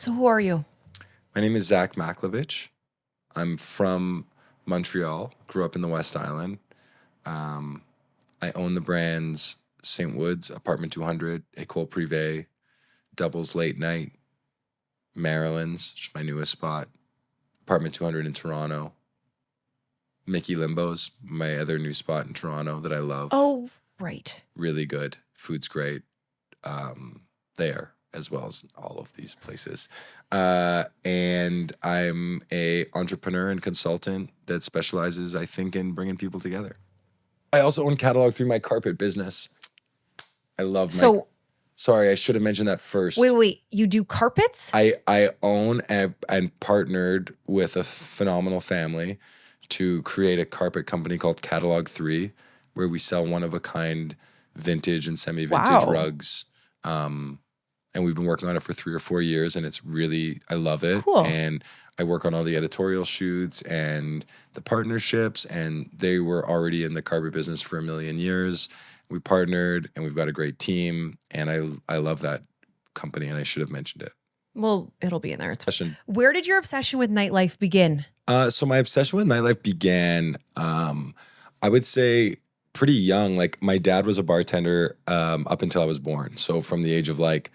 So who are you? My name is Zach Macklovitch. I'm from Montreal, grew up in the West Island. I own the brands St. Woods, Apartment 200, École Privée, Doubles Late Night, Maryland's, which is my newest spot, Apartment 200 in Toronto, Mickey Limbo's, my other new spot in Toronto that I love. Oh, right. Really good. Food's great there, as well as all of these places. And I'm a entrepreneur and consultant that specializes, I think, in bringing people together. I also own Catalog 3, my carpet business. I love my... Sorry, I should have mentioned that first. Wait. You do carpets? I own and partnered with a phenomenal family to create a carpet company called Catalog 3, where we sell one-of-a-kind vintage and semi-vintage rugs. And we've been working on it for 3 or 4 years, and it's really, I love it. Cool. And I work on all the editorial shoots and the partnerships, and they were already in the carpet business for 1 million years. We partnered, and we've got a great team, and I love that company, and I should have mentioned it. Well, it'll be in there. Where did your obsession with nightlife begin? So my obsession with nightlife began, I would say, pretty young. Like, my dad was a bartender up until I was born. So from the age of like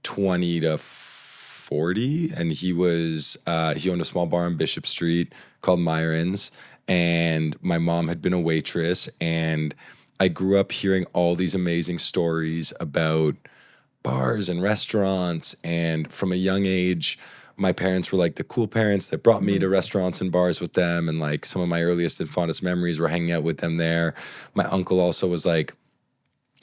20 to 40, and he owned a small bar on Bishop Street called Myron's, and my mom had been a waitress, and I grew up hearing all these amazing stories about bars and restaurants, and from a young age, my parents were like the cool parents that brought me to restaurants and bars with them, and like some of my earliest and fondest memories were hanging out with them there. My uncle also was like,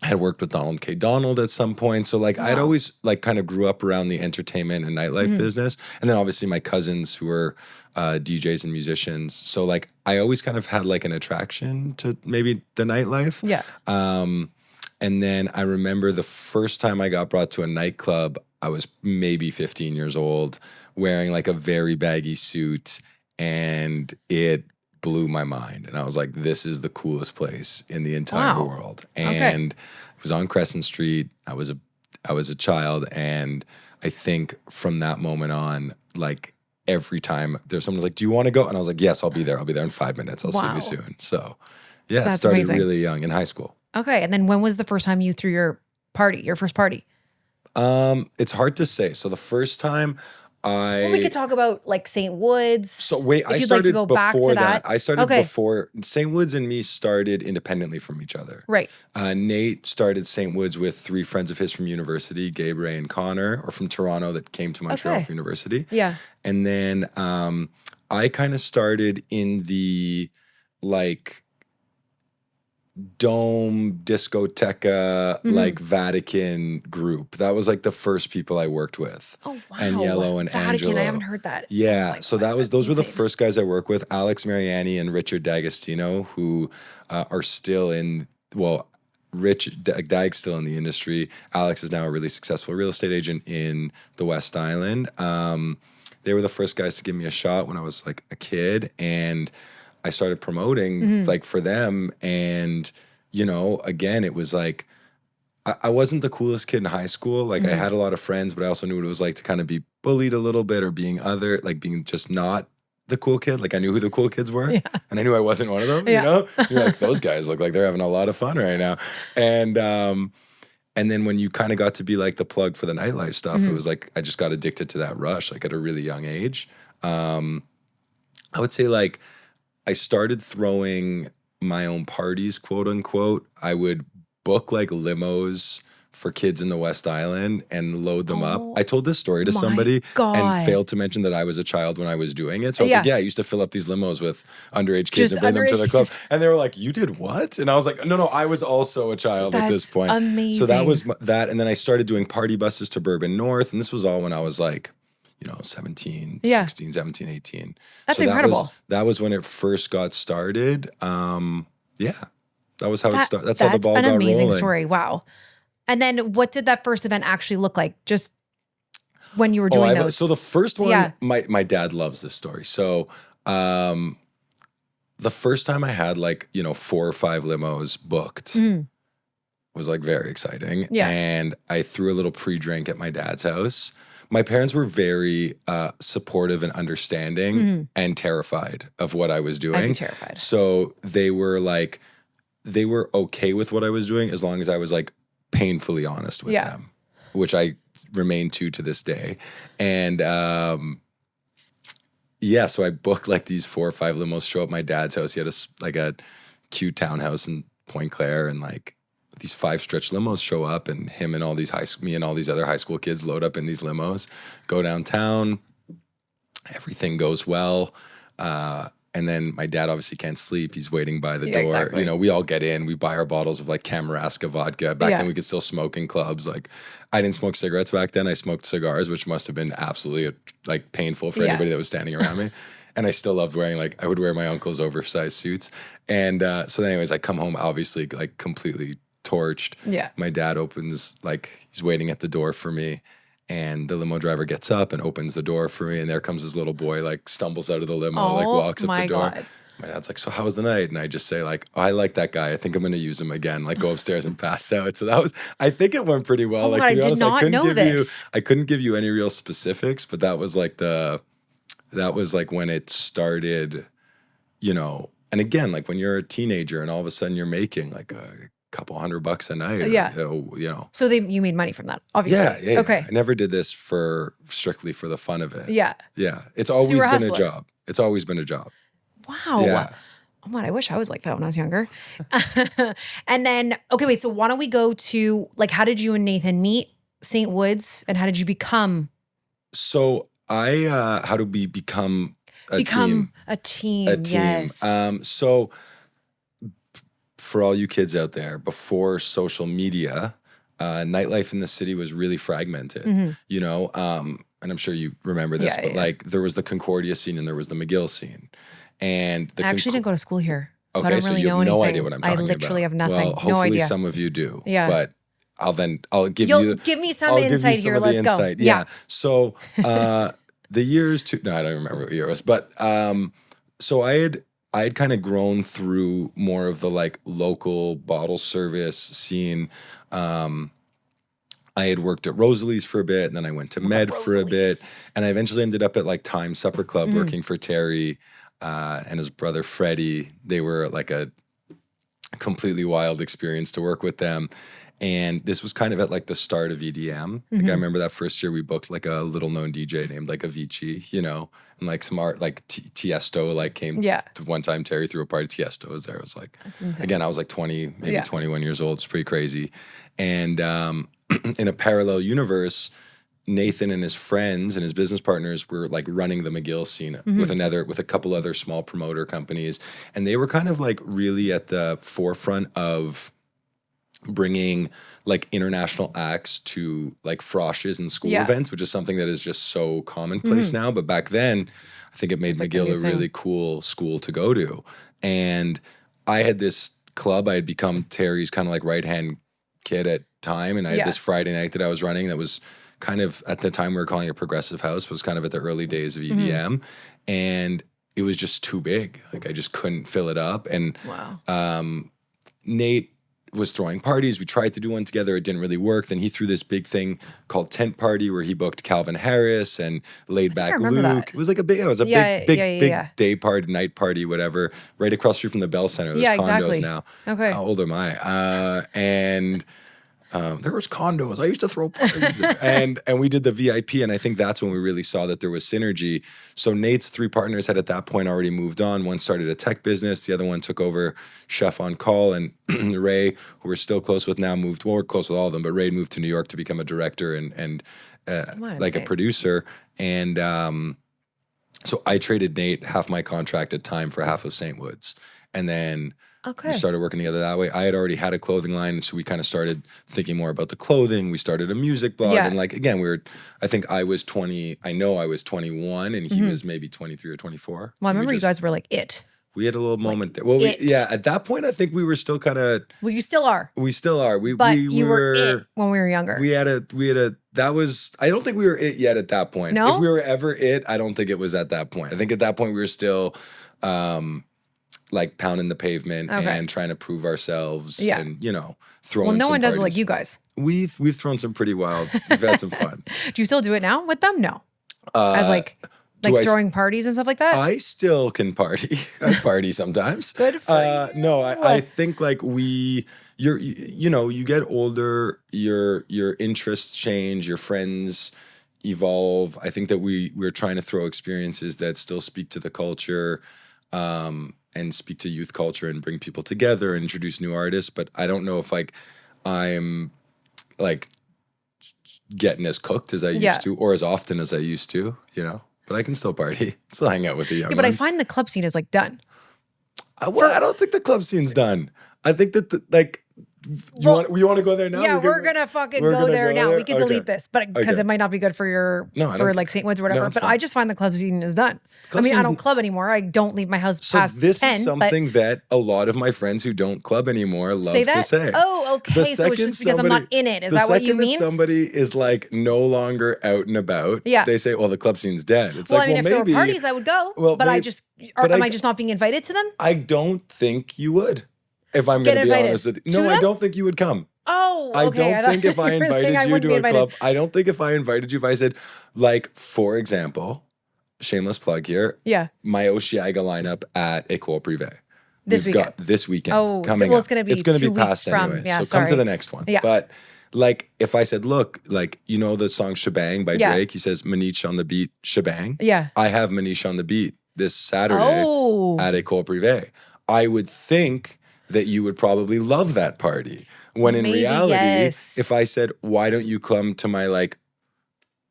had worked with Donald K. Donald at some point. So like I'd always like kind of grew up around the entertainment and nightlife business. And then obviously my cousins who were DJs and musicians. So like I always kind of had like an attraction to maybe the nightlife. Yeah. And then I remember the first time I got brought to a nightclub, I was maybe 15 years old, wearing like a very baggy suit, and it blew my mind. And I was like, this is the coolest place in the entire world. And it was on Crescent Street. I was a child, and I think from that moment on, like every time there's someone like, do you want to go? And I was like, yes, I'll be there. I'll be there in 5 minutes. I'll see you soon. So yeah, That's it started amazing. really young in high school. Okay. And then when was the first time you threw your first party? It's hard to say. So the first time we could talk about like St. Woods. So wait, I started like to go back to that. I started before St. Woods, and me started independently from each other. Right. Nate started St. Woods with 3 friends of his from university, Gabe, Ray, and Connor, or from Toronto that came to Montreal for university. Yeah. And then I kind of started in the like Dome, Discoteca, like Vatican group. That was like the first people I worked with. Oh wow! And Yellow and Vatican, Angelo. I haven't heard that. Yeah, like, so those were the first guys I worked with. Alex Mariani and Richard D'Agostino, who are still in. Well, Rich Dag's still in the industry. Alex is now a really successful real estate agent in the West Island. They were the first guys to give me a shot when I was like a kid, and I started promoting like for them. And, you know, again, it was like, I wasn't the coolest kid in high school. Like I had a lot of friends, but I also knew what it was like to kind of be bullied a little bit, or being being just not the cool kid. Like I knew who the cool kids were, and I knew I wasn't one of them, you know? You're like, those guys look like they're having a lot of fun right now. And then when you kind of got to be like the plug for the nightlife stuff, it was like, I just got addicted to that rush, like at a really young age. I would say like, I started throwing my own parties, quote unquote. I would book like limos for kids in the West Island and load them up. I told this story to somebody and failed to mention that I was a child when I was doing it. So I was like, I used to fill up these limos with underage kids and bring them to the club. And they were like, you did what? And I was like, no, I was also a child at this point. Amazing. So that was that. And then I started doing party buses to Bourbon North. And this was all when I was like, 16, 17, 18. That's incredible. That was when it first got started. That was how it started. That's how the ball got rolling. That's an amazing story. Wow. And then what did that first event actually look like? Just when you were doing those? So the first one, my dad loves this story. So the first time I had 4 or 5 limos booked was like very exciting. Yeah. And I threw a little pre-drink at my dad's house. my parents were very supportive and understanding and terrified of what I was doing. I'd be terrified. So they were okay with what I was doing as long as I was like painfully honest with them, which I remain to this day. And so I booked like these 4 or 5 limos, show up at my dad's house. He had a cute townhouse in Point Claire, and like these 5 stretch limos show up, and him and me and all these other high school kids load up in these limos, go downtown. Everything goes well. And then my dad obviously can't sleep. He's waiting by the door. Exactly. You know, we all get in. We buy our bottles of like Kamaraska vodka. Back then we could still smoke in clubs. Like I didn't smoke cigarettes back then. I smoked cigars, which must have been absolutely like painful for anybody that was standing around me. And I still loved wearing I would wear my uncle's oversized suits. And so then anyways, I come home obviously like completely torched. Yeah. My dad opens, he's waiting at the door for me. And the limo driver gets up and opens the door for me. And there comes this little boy, stumbles out of the limo, walks up the door. God. My dad's like, so how was the night? And I just say I like that guy. I think I'm going to use him again. Go upstairs and pass out. So I think it went pretty well. To be honest, I couldn't give you any real specifics, but that was when it started, you know, and again, when you're a teenager and all of a sudden you're making a couple $100 a night. You know. So you made money from that, obviously. Yeah. Okay. I never did this strictly for the fun of it. Yeah. Yeah. It's always been a job. It's always been a job. Wow. Yeah. Oh man, I wish I was like that when I was younger. And then, okay, wait. So why don't we go to how did you and Nathan meet St. Woods, and how did you become? So how do we become a team? A team. Yes. So for all you kids out there, before social media, nightlife in the city was really fragmented, you know? And I'm sure you remember this, but there was the Concordia scene and there was the McGill scene. And I actually didn't go to school here. So okay, I don't really so you know have no anything. idea what I'm talking about. I literally have nothing. Well, hopefully no idea. some of you do. Yeah. But I'll give give me some insight here. Let's go. Yeah. So the years I don't remember what year it was, but so I had kind of grown through more of the local bottle service scene. I had worked at Rosalie's for a bit, and then I went to Med for a bit, and I eventually ended up at Time Supper Club working for Terry and his brother Freddie. They were a completely wild experience to work with them. And this was kind of at the start of EDM. I remember that first year we booked a little known DJ named Avicii, you know, and some art Tiësto came to one time. Terry threw a party. Tiësto was there. It was that's insane. Again, I was 20, maybe 21 years old. It's pretty crazy. And in a parallel universe, Nathan and his friends and his business partners were running the McGill scene with a couple other small promoter companies. And they were kind of really at the forefront of bringing international acts to froshes and school events, which is something that is just so commonplace now. But back then, I think it made McGill a really cool school to go to. And I had this club. I had become Terry's kind of right-hand kid at time. And I had this Friday night that I was running that was kind of, at the time we were calling it Progressive House, but was kind of at the early days of EDM. And it was just too big. I just couldn't fill it up. And Nate was throwing parties. We tried to do one together. It didn't really work. Then he threw this big thing called Tent Party where he booked Calvin Harris and Laid Back Luke. That. It was big day party, night party, whatever, right across the street from the Bell Center. There's condos now. Okay. How old am I? And there was condos. I used to throw parties there. and we did the VIP, and I think that's when we really saw that there was synergy. So Nate's 3 partners had at that point already moved on. One started a tech business. The other one took over Chef on Call, and Ray, who we're still close with now, moved. Well, we're close with all of them, but Ray moved to New York to become a director and a producer. And so I traded Nate half my contract at Time for half of St. Woods, and then. Okay. We started working together that way. I had already had a clothing line, so we kind of started thinking more about the clothing. We started a music blog, and again, I think I was 20. I know I was 21, and he was maybe 23 or 24. Well, I remember you guys were it. We had a little moment there. Well, at that point, I think we were still kind of. Well, you still are. We still are. But you were it when we were younger. We had a. That was. I don't think we were it yet at that point. No? If we were ever it, I don't think it was at that point. I think at that point we were still. like pounding the pavement and trying to prove ourselves and, you know, throwing some no one does it parties. like you guys. We've thrown some pretty wild, we've had some fun. Do you still do it now with them? No. As like throwing parties and stuff like that? I still can party. I party sometimes. Good for you. No, I think like you know, you get older, your interests change, your friends evolve. I think that we're trying to throw experiences that still speak to the culture, and speak to youth culture and bring people together and introduce new artists. But I don't know if like I'm like getting as cooked as I used to or as often as I used to, you know. But I can still party, still hang out with the young ones. But I find the club scene is like done. I don't think the club scene's done. I think that you want to go there now? Yeah, we're gonna fucking go there now. We can delete this, but because it might not be good for like St. Woods or whatever. But fine. I just find the club scene is done. I mean, I don't club anymore. I don't leave my house past 10. This is something that a lot of my friends who don't club anymore love to say. Oh, okay. So it's just because I'm not in it. Is that what you mean? The second that somebody is like no longer out and about, they say, well, the club scene's dead. It's like, if there were parties, I would go. Well, but am I just not being invited to them? I don't think you would. If I'm going to be honest with you. No, I don't think you would come. Oh, okay. I don't think if I invited you to a club, I don't think if I invited you, if I said, like, for example, shameless plug here. Yeah. My Oshiaga lineup at École Privée. This weekend. This weekend. Oh, coming well, it's going to be It's going to 2 be past weeks anyway. From, yeah, so come to the next one. Yeah. But like, if I said, look, like, you know the song Shebang by Drake? He says, Manish on the beat, Shebang. Yeah. I have Manish on the beat this Saturday at École Privée. I would think that you would probably love that party. When in reality, if I said, why don't you come to my like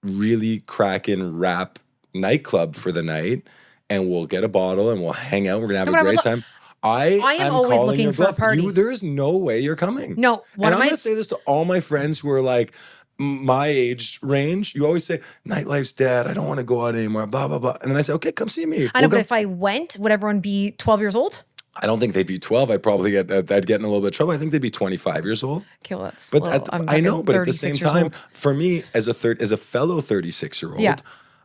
really cracking rap nightclub for the night and we'll get a bottle and we'll hang out. We're going to have a great time. I am always looking for a party. There is no way you're coming. No. And I'm going to say this to all my friends who are like my age range. You always say, nightlife's dead. I don't want to go out anymore, blah, blah, blah. And then I say, okay, come see me. I know, but if I went, would everyone be 12 years old? I don't think they'd be 12. I'd probably I'd get in a little bit of trouble. I think they'd be 25 years old. Okay, well, that's I know, but at the same time, for me, as a fellow 36-year-old, are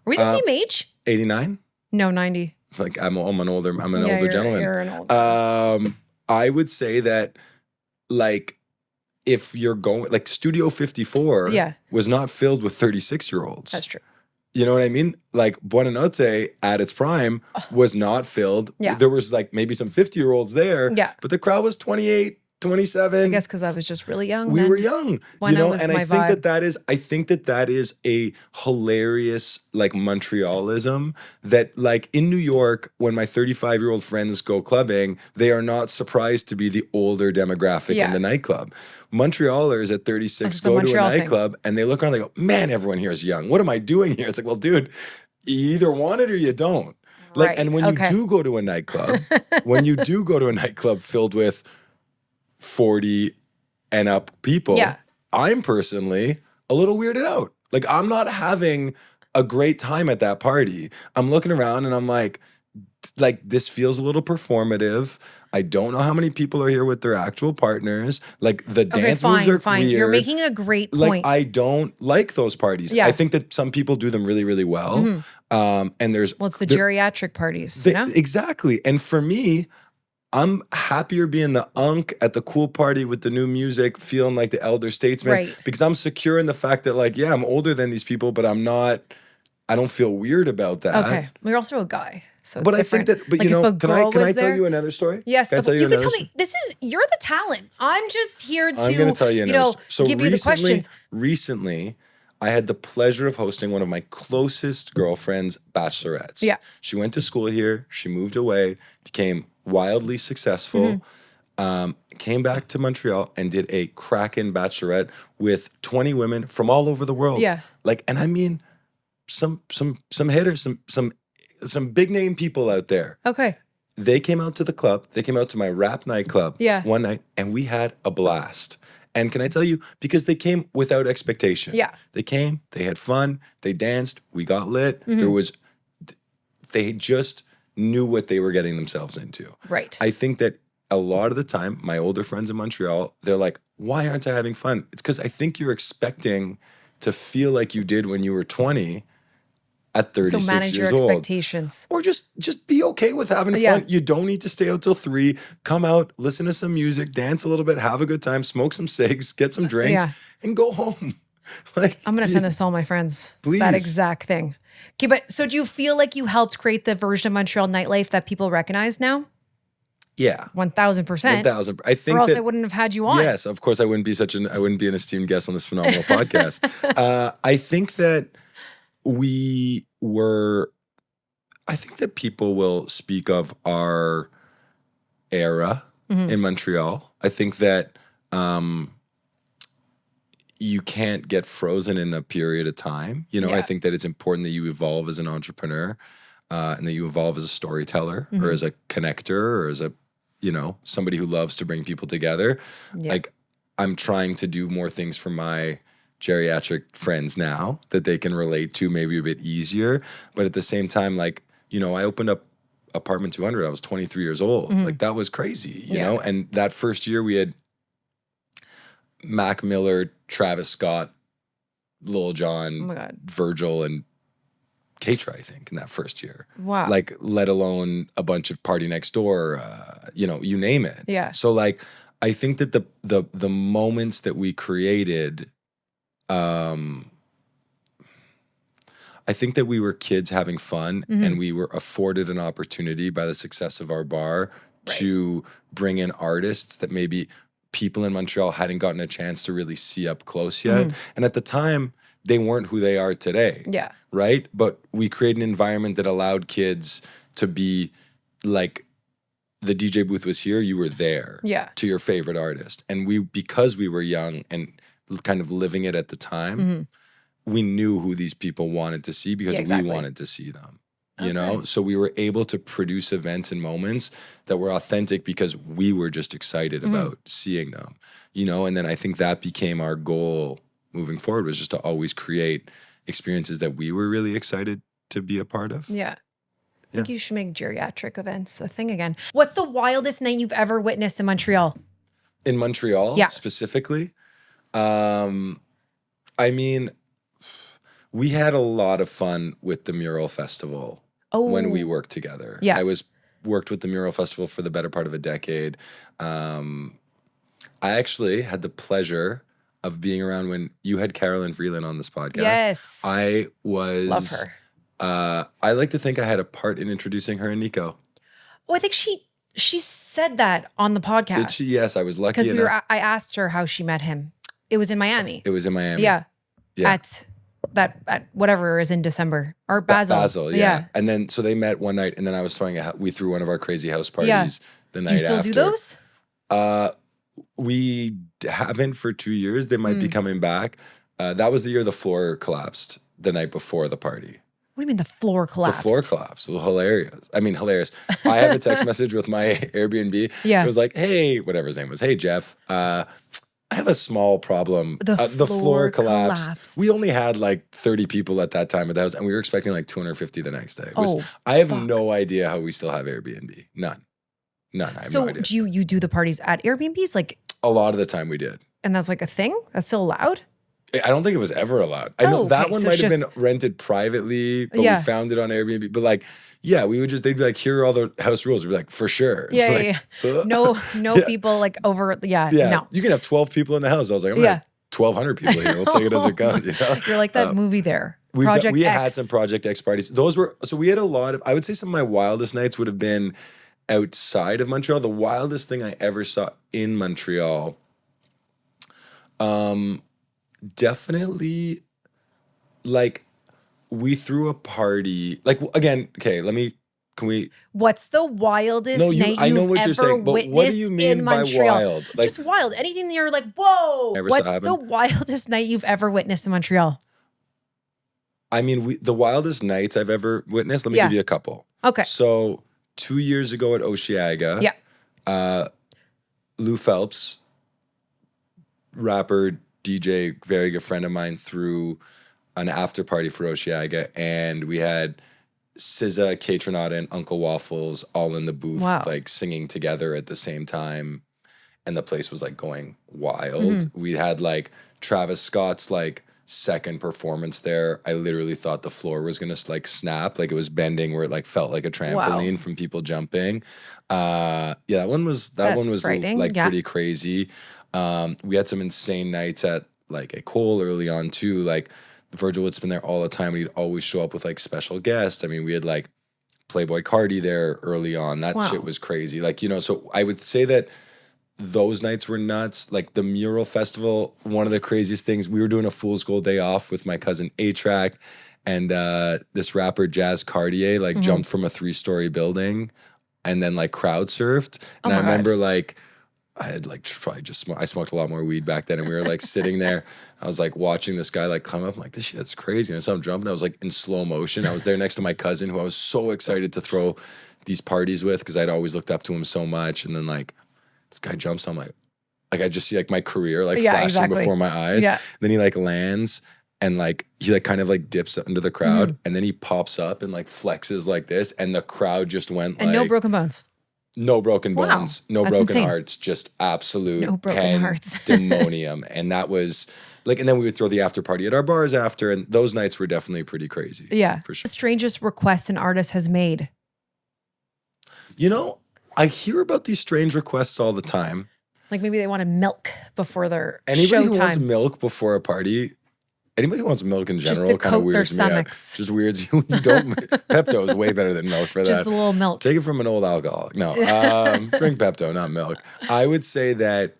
we the same age? 89? No, 90. Like I'm an older gentleman. You're an older. I would say that, like, if you're going like Studio 54, was not filled with 36-year-olds. That's true. You know what I mean? Like Buonanotte at its prime was not filled. Yeah. There was like maybe some 50-year-olds there. Yeah. But the crowd was 28, 27. I guess because I was just really young. We were young. You know, and I think that is a hilarious like Montrealism that like in New York, when my 35-year-old friends go clubbing, they are not surprised to be the older demographic in the nightclub. Montrealers at 36 go to a nightclub and they look around and they go, man, everyone here is young. What am I doing here? It's like, well, dude, you either want it or you don't. Like, and when you do go to a nightclub, filled with 40 and up people, I'm personally a little weirded out. Like, I'm not having a great time at that party. I'm looking around and I'm like, this feels a little performative. I don't know how many people are here with their actual partners. Like the dance moves are weird. You're making a great point. Like I don't like those parties. I think that some people do them really, really well. And it's the geriatric parties, you know? Exactly. And for me, I'm happier being the unk at the cool party with the new music, feeling like the elder statesman, because I'm secure in the fact that like, I'm older than these people, but I don't feel weird about that. Okay. You're also a guy. So but different. I think that, but like can I tell you another story? Yes. You can tell me, you're the talent. I'm just here to, I'm going to tell you another story. Give you the questions. Recently, I had the pleasure of hosting one of my closest girlfriend's bachelorettes. Yeah. She went to school here. She moved away, became wildly successful, came back to Montreal and did a cracking bachelorette with 20 women from all over the world. Yeah. Like, and I mean, some hitters, some big name people out there. Okay. They came out to the club. They came out to my rap nightclub one night, and we had a blast. And can I tell you, because they came without expectation. Yeah. They came, they had fun, they danced, we got lit. They just knew what they were getting themselves into. Right. I think that a lot of the time, my older friends in Montreal, they're like, why aren't I having fun? It's because I think you're expecting to feel like you did when you were 20 at 36 So manage your years old. expectations. Or just be okay with having fun. You don't need to stay out till 3. Come out, listen to some music, dance a little bit, have a good time, smoke some cigs, get some drinks, and go home. Like, I'm going to send this to all my friends. Please. That exact thing. Okay, but so do you feel like you helped create the version of Montreal nightlife that people recognize now? Yeah. 1,000%. 1,000. I think or else that, I wouldn't have had you on. Yes, of course I wouldn't be an esteemed guest on this phenomenal podcast. I think that I think that people will speak of our era in Montreal. I think that you can't get frozen in a period of time. You know, I think that it's important that you evolve as an entrepreneur and that you evolve as a storyteller or as a connector or as a, you know, somebody who loves to bring people together. Like, I'm trying to do more things for my geriatric friends now that they can relate to maybe a bit easier. But at the same time, like, you know, I opened up Apartment 200. I was 23 years old. Like, that was crazy, you know? And that first year we had Mac Miller, Travis Scott, Lil Jon, Virgil, and Kaytranada, I think, in that first year. Wow. Like, let alone a bunch of Party Next Door, you know, you name it. Yeah. So, like, I think that the moments that we created, I think that we were kids having fun and we were afforded an opportunity by the success of our bar to bring in artists that maybe people in Montreal hadn't gotten a chance to really see up close yet. And at the time, they weren't who they are today. Yeah. Right? But we created an environment that allowed kids to be like, the DJ booth was here, you were there to your favorite artist. And because we were young and kind of living it at the time, we knew who these people wanted to see because we wanted to see them. You know? So we were able to produce events and moments that were authentic because we were just excited about seeing them. You know? And then I think that became our goal moving forward, was just to always create experiences that we were really excited to be a part of. Yeah. I think you should make geriatric events a thing again. What's the wildest night you've ever witnessed in Montreal? In Montreal, specifically? I mean, we had a lot of fun with the Mural Festival when we worked together. Yeah. I worked with the Mural Festival for the better part of a decade. I actually had the pleasure of being around when you had Carolyn Freeland on this podcast. Yes. Love her. I like to think I had a part in introducing her and Nico. Oh, I think she said that on the podcast. Did she? Yes, I was lucky enough. Because I asked her how she met him. It was in Miami. It was in Miami. Yeah. At whatever is in December, or Basel. Basel, yeah. And then so they met one night, and then I was we threw one of our crazy house parties the night after. Do you still do those? We haven't for 2 years. They might be coming back. That was the year the floor collapsed the night before the party. What do you mean the floor collapsed? The floor collapsed. It was hilarious. I mean, hilarious. I have a text message with my Airbnb. Yeah. It was like, hey, whatever his name was. Hey, Jeff, I have a small problem. The floor collapsed. We only had like 30 people at that time at the house, and we were expecting like 250 the next day. I have no idea how we still have Airbnb. None. I have no idea. Do you do the parties at Airbnbs? Like, a lot of the time we did. And that's like a thing? That's still allowed? I don't think it was ever allowed. I know that one might have been rented privately, but we found it on Airbnb. But like, yeah, they'd be like, here are all the house rules. We'd be like, for sure. Yeah, like, No people like over, no. You can have 12 people in the house. I was like, I'm going to have 1,200 people here. We'll take it as it comes. You know? You're like that movie there. We had some Project X parties. So we had a lot of, I would say some of my wildest nights would have been outside of Montreal. The wildest thing I ever saw in Montreal, definitely, like, we threw a party. Like, again, okay, can we? What's the wildest night I know what you're saying, but what do you mean by wild? Like, just wild. Anything that you're like, whoa. What's the wildest night you've ever witnessed in Montreal? I mean, the wildest nights I've ever witnessed, let me give you a couple. Okay. So 2 years ago at Osheaga, Lou Phelps, rapper, DJ, very good friend of mine, threw an after party for Osheaga, and we had SZA, Kaytranada, and Uncle Waffles all in the booth, like singing together at the same time, and the place was like going wild. We had like Travis Scott's like second performance there, I literally thought the floor was gonna like snap, like it was bending where it like felt like a trampoline from people jumping. That one was like pretty crazy. We had some insane nights at like a Cole early on too. Like Virgil would spend there all the time. He'd always show up with like special guests. I mean, we had like Playboy Cardi there early on. That shit was crazy. Like, you know, so I would say that those nights were nuts. Like the Mural Festival, one of the craziest things, we were doing a Fool's Gold day off with my cousin A-Trak, and this rapper Jazz Cartier like jumped from a 3-story building and then like crowd surfed. And I remember like I had like probably just I smoked a lot more weed back then, and we were like sitting there. I was like watching this guy like climb up. I'm like, this shit's crazy. And so I'm jumping. I was like in slow motion. I was there next to my cousin, who I was so excited to throw these parties with because I'd always looked up to him so much. And then like this guy jumps. I'm like I just see like my career like flashing before my eyes. Yeah. Then he like lands and like he like kind of like dips under the crowd, and then he pops up and like flexes like this, and the crowd just went and no broken bones. No broken bones, no broken insane. Hearts, just absolute no broken hearts. Demonium. And that was like, and then we would throw the after party at our bars after, and those nights were definitely pretty crazy. Yeah. For sure. The strangest request an artist has made. You know, I hear about these strange requests all the time. Like maybe they want milk before their Anybody showtime. who wants milk before a party, anybody who wants milk in general kind of weirds me out. Just weirds you. You don't. Pepto is way better than milk for that. Just a little milk. Take it from an old alcoholic. No, drink Pepto, not milk. I would say that.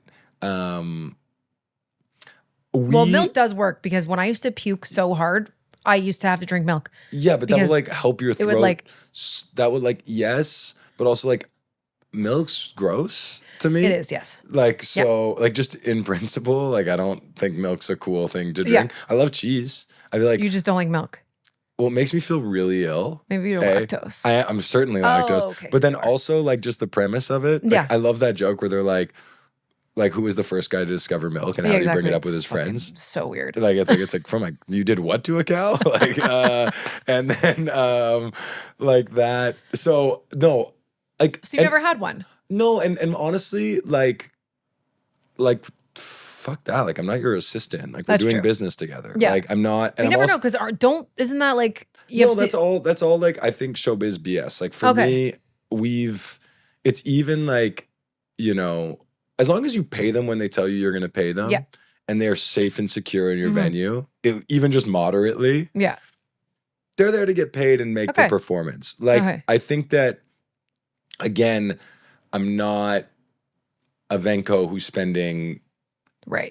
Well, milk does work because when I used to puke so hard, I used to have to drink milk. Yeah, but that would like help your throat. It would like that would like yes, but also like milk's gross to me. It is, yes. Like so, like just in principle, like I don't think milk's a cool thing to drink. I love cheese. I feel like you just don't like milk. Well, it makes me feel really ill. Maybe you're lactose. I'm certainly lactose. Okay, but then also like just the premise of it. Like, I love that joke where they're like who was the first guy to discover milk and how did he bring it up with his friends? So weird. Like it's like from like you did what to a cow? Like and then like that. So no, like so you never had one. No, and honestly, like fuck that. Like I'm not your assistant. Like we're doing business together. Yeah. Like I'm not. And you never know because isn't that like you that's all like I think showbiz BS. Like for me, it's even like, you know, as long as you pay them when they tell you you're going to pay them, and they're safe and secure in your venue, even just moderately, they're there to get paid and make the performance. Like I think that, again, I'm not a Venko who's spending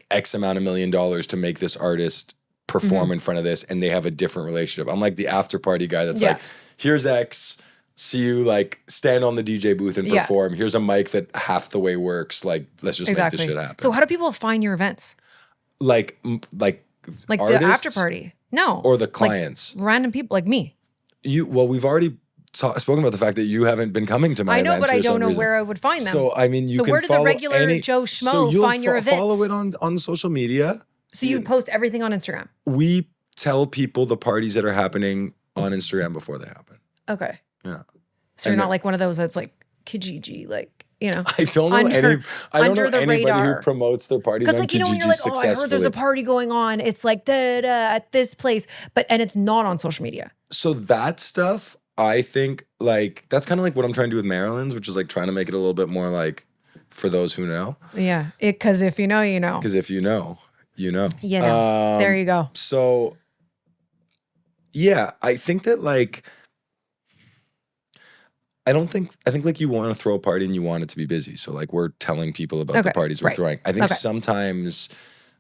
X amount of $1 million to make this artist perform in front of this, and they have a different relationship. I'm like the after party guy that's like, here's X. See you like stand on the DJ booth and perform. Here's a mic that half the way works. Like, let's just make this shit happen. So how do people find your events? Like the after party? No. Or the clients. Like random people like me. We've already spoken about the fact that you haven't been coming to my events. I know, but I don't know where I would find them. So, I mean, you can where did the regular Joe Schmo find your events? Follow it on social media. So you post everything on Instagram? We tell people the parties that are happening on Instagram before they happen. Okay. Yeah. So you're not like one of those that's like Kijiji, like, you know. I don't know anybody who promotes their parties on like, you know, Kijiji when you're like, successfully. I heard there's a party going on. It's like at this place, and it's not on social media. So that stuff, I think, like that's kind of like what I'm trying to do with Maryland's, which is like trying to make it a little bit more like for those who know. Yeah, because if you know, you know. Because if you know, you know. You know. There you go. So, yeah, I think that like. I think like you want to throw a party and you want it to be busy. So like we're telling people about the parties we're throwing. I think sometimes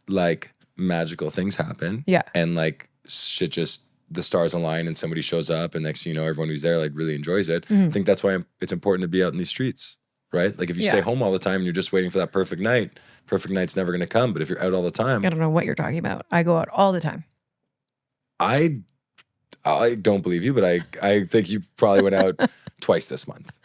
like magical things happen. Yeah. And like shit just the stars align and somebody shows up and next thing you know, everyone who's there like really enjoys it. I think that's why it's important to be out in these streets, right? Like if you stay home all the time and you're just waiting for that perfect night's never going to come. But if you're out all the time. I don't know what you're talking about. I go out all the time. I don't believe you, but I think you probably went out twice this month.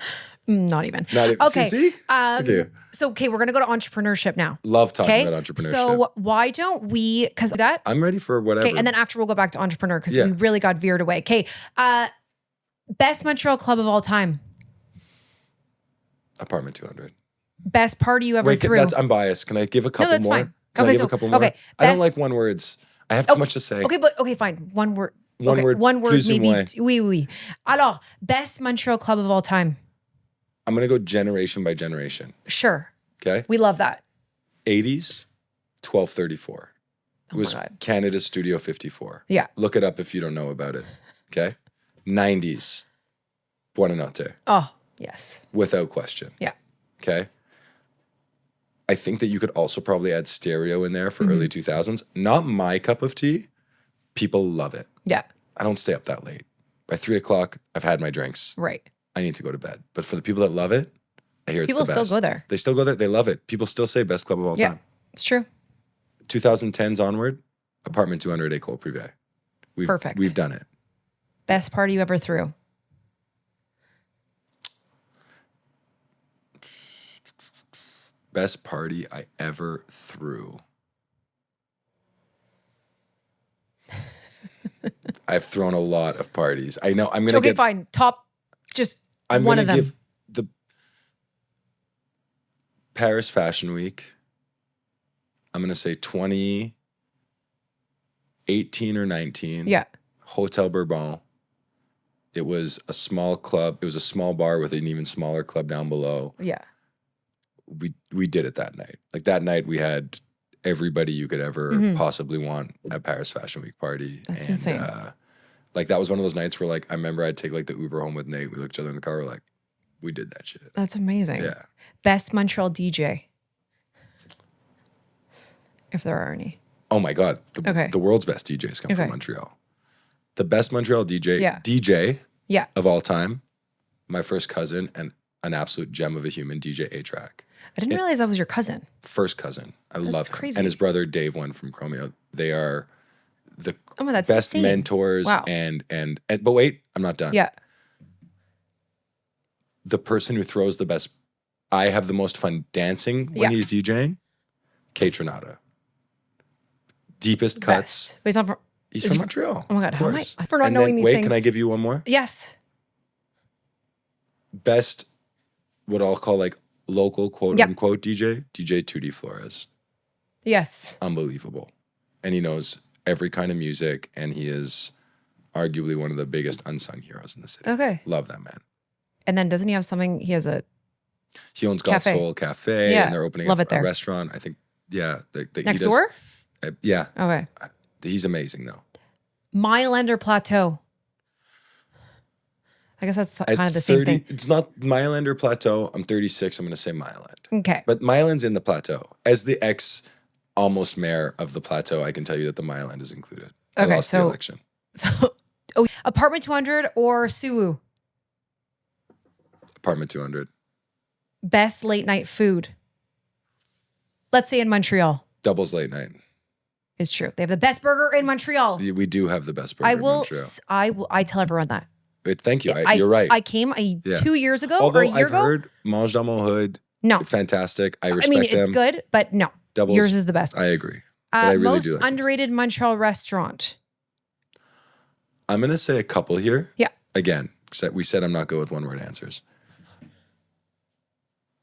Not even. Okay. See? Okay. So, we're going to go to entrepreneurshest now. Love talking about entrepreneurship. So why don't we, because that. I'm ready for whatever. Okay, and then after we'll go back to entrepreneur because we really got veered away. Okay. Best Montreal club of all time. Apartment 200. Best party you ever threw. I'm biased. Can I give a couple more? Fine. Can I give a couple more? I don't like one words. I have too much to say. Okay, but okay, fine. One word. One word. One word, Plus ou maybe. moins. Oui, oui. Alors, best Montreal club of all time. I'm going to go generation by generation. Sure. Okay? We love that. 80s, 1234. It was God. Canada's Studio 54. Yeah. Look it up if you don't know about it. Okay? 90s, Buonanotte. Oh, yes. Without question. Yeah. Okay? I think that you could also probably add stereo in there for early 2000s. Not my cup of tea. People love it. Yeah. I don't stay up that late. By 3 o'clock, I've had my drinks. Right. I need to go to bed. But for the people that love it, I hear it's the best. People still go there. They still go there. They love it. People still say best club of all Yeah. time. It's true. 2010s onward, apartment 200 École Privée. Perfect. We've done it. Best party you ever threw. Best party I ever threw. I've thrown a lot of parties. I know I'm gonna Okay, fine. Top, just I'm one gonna of them. give the Paris Fashion Week. I'm gonna say 2018 or 19. Yeah. Hotel Bourbon. It was a small club. It was a small bar with an even smaller club down below. Yeah. We did it that night. Like that night we had everybody you could ever possibly want at Paris Fashion Week party. That's insane. Like that was one of those nights where like I remember I'd take like the Uber home with Nate. We looked at each other in the car. We're like, we did that shit. That's amazing. Yeah. Best Montreal DJ. If there are any. Oh my God. Okay. The world's best DJs come from Montreal. The best Montreal DJ Yeah. of all time, my first cousin and an absolute gem of a human, DJ A-Trak. I didn't realize that was your cousin. First cousin. I love him. crazy. And his brother Dave won from Chromeo. They are the that's best insane. mentors. Wow. And but wait, I'm not done. Yeah. The person who throws the best, I have the most fun dancing when he's DJing, Kaytranada. Deepest cuts. Best. But he's not from. He's from Montreal. Oh my God, of how am I course. for not And knowing then, these wait, things? can I give you one more? Yes. Best, what I'll call like local quote unquote DJ Tutti Flores. Yes. Unbelievable. And he knows every kind of music, and he is arguably one of the biggest unsung heroes in the city. Okay. Love that man. And then doesn't he have something? He has a. He owns Got Cafe. Soul Cafe, Yeah. and they're opening Love up it there. a restaurant. I think, yeah. Next door? Yeah. Okay. He's amazing, though. Mylender Plateau. I guess that's kind At of the same 30 thing. It's not Myland or Plateau. I'm 36. I'm going to say Myland. Okay. But Myland's in the Plateau. As the almost mayor of the Plateau, I can tell you that the Myland is included. I lost the election. So, apartment 200 or Suwu? Apartment 200. Best late night food. Let's say in Montreal. Doubles late night. It's true. They have the best burger in Montreal. We do have the best burger in Montreal. I tell everyone that. Thank you. You're right. I came 2 years ago Although or a year I've ago. heard Mange dans mon hood. No. Fantastic. I respect I mean, it's them. good, but no. Doubles, yours is the best. I agree. But I really most do like underrated Montreal restaurant. I'm going to say a couple here. Yeah. Again, we said I'm not good with one-word answers.